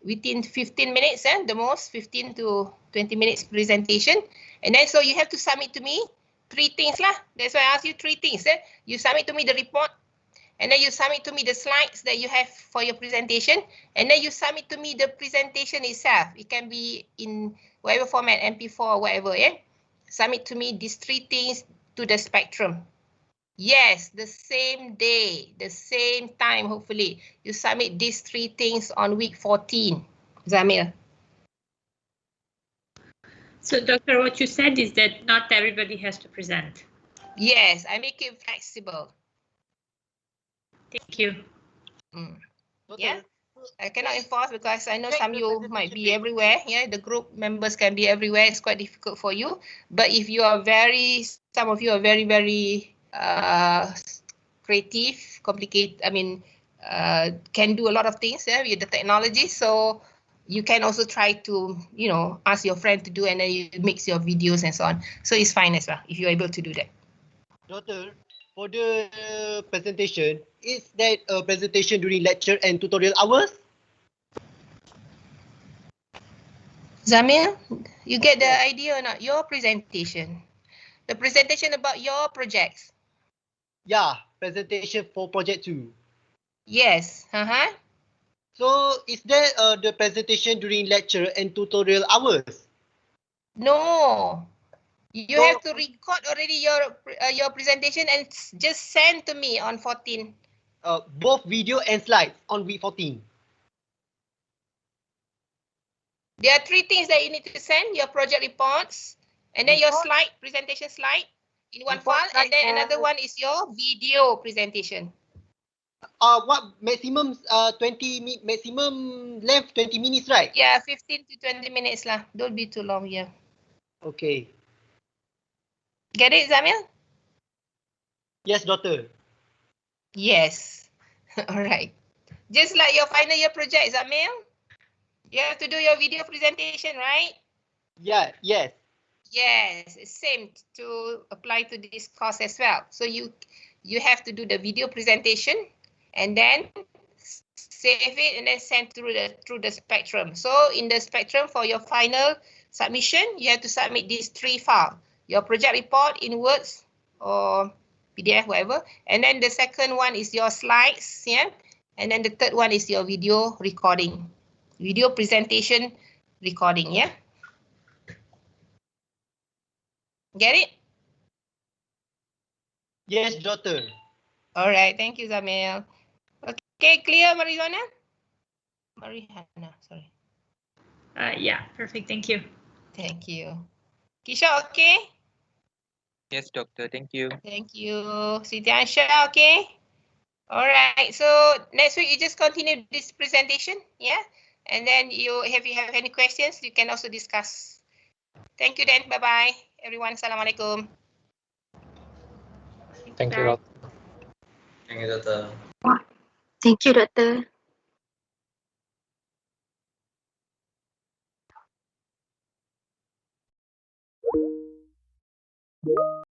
Within 15 minutes, the most 15 to 20 minutes presentation. And then so you have to submit to me 3 things lah. That's why I ask you 3 things. You submit to me the report, and then you submit to me the slides that you have for your presentation, and then you submit to me the presentation itself. It can be in whatever format, MP4 or whatever. Submit to me these 3 things to the Spectrum. Yes, the same day, the same time, hopefully. You submit these 3 things on week 14. Zamil. So, Doctor, what you said is that not everybody has to present. Yes, I make it flexible. Thank you. I cannot enforce because I know some of you might be everywhere. The group members can be everywhere. It's quite difficult for you. But if you are some of you are very, very creative, complicated, can do a lot of things with the technology. So you can also try to, ask your friend to do, and then you mix your videos and so on. So it's fine as well if you're able to do that. Doctor, for the presentation, is that a presentation during lecture and tutorial hours? Zamil, you get the idea or not? Your presentation. The presentation about your projects. Yeah, presentation for project 2. Yes. So is there the presentation during lecture and tutorial hours? No. You So- have to record already your presentation and just send to me on 14. Both video and slides on week 14. There are 3 things that you need to send: your project reports, and then your slide, presentation slide in one Report file, and slide then and- another one is your video presentation. What maximum 20 maximum length 20 minutes, right? Yeah, 15 to 20 minutes lah. Don't be too long, yeah. Okay. Get it, Zamil? Yes, doctor. Yes. All right. Just like your final year project, Zamil, you have to do your video presentation, right? Yeah, yes. Yes, it's same to apply to this course as well. So you have to do the video presentation and then save it and then send through the Spectrum. So in the Spectrum for your final submission, you have to submit these 3 files: your project report in Words or PDF, whatever. And then the second one is your slides, yeah. And then the third one is your video recording, video presentation recording, yeah. Get it? Yes, doctor. All right, thank you, Zamil. Okay, clear, Marihana? Marihana, sorry. Yeah, perfect. Thank you. Thank you. Kisha, okay? Yes, doctor. Thank you. Thank you. Siti Ansha, okay? All right, so next week you just continue this presentation, yeah? And then you have any questions, you can also discuss. Thank you then, bye-bye. Everyone, Assalamualaikum. Thank you, Doctor. Thank you, Doctor. Thank you, Doctor.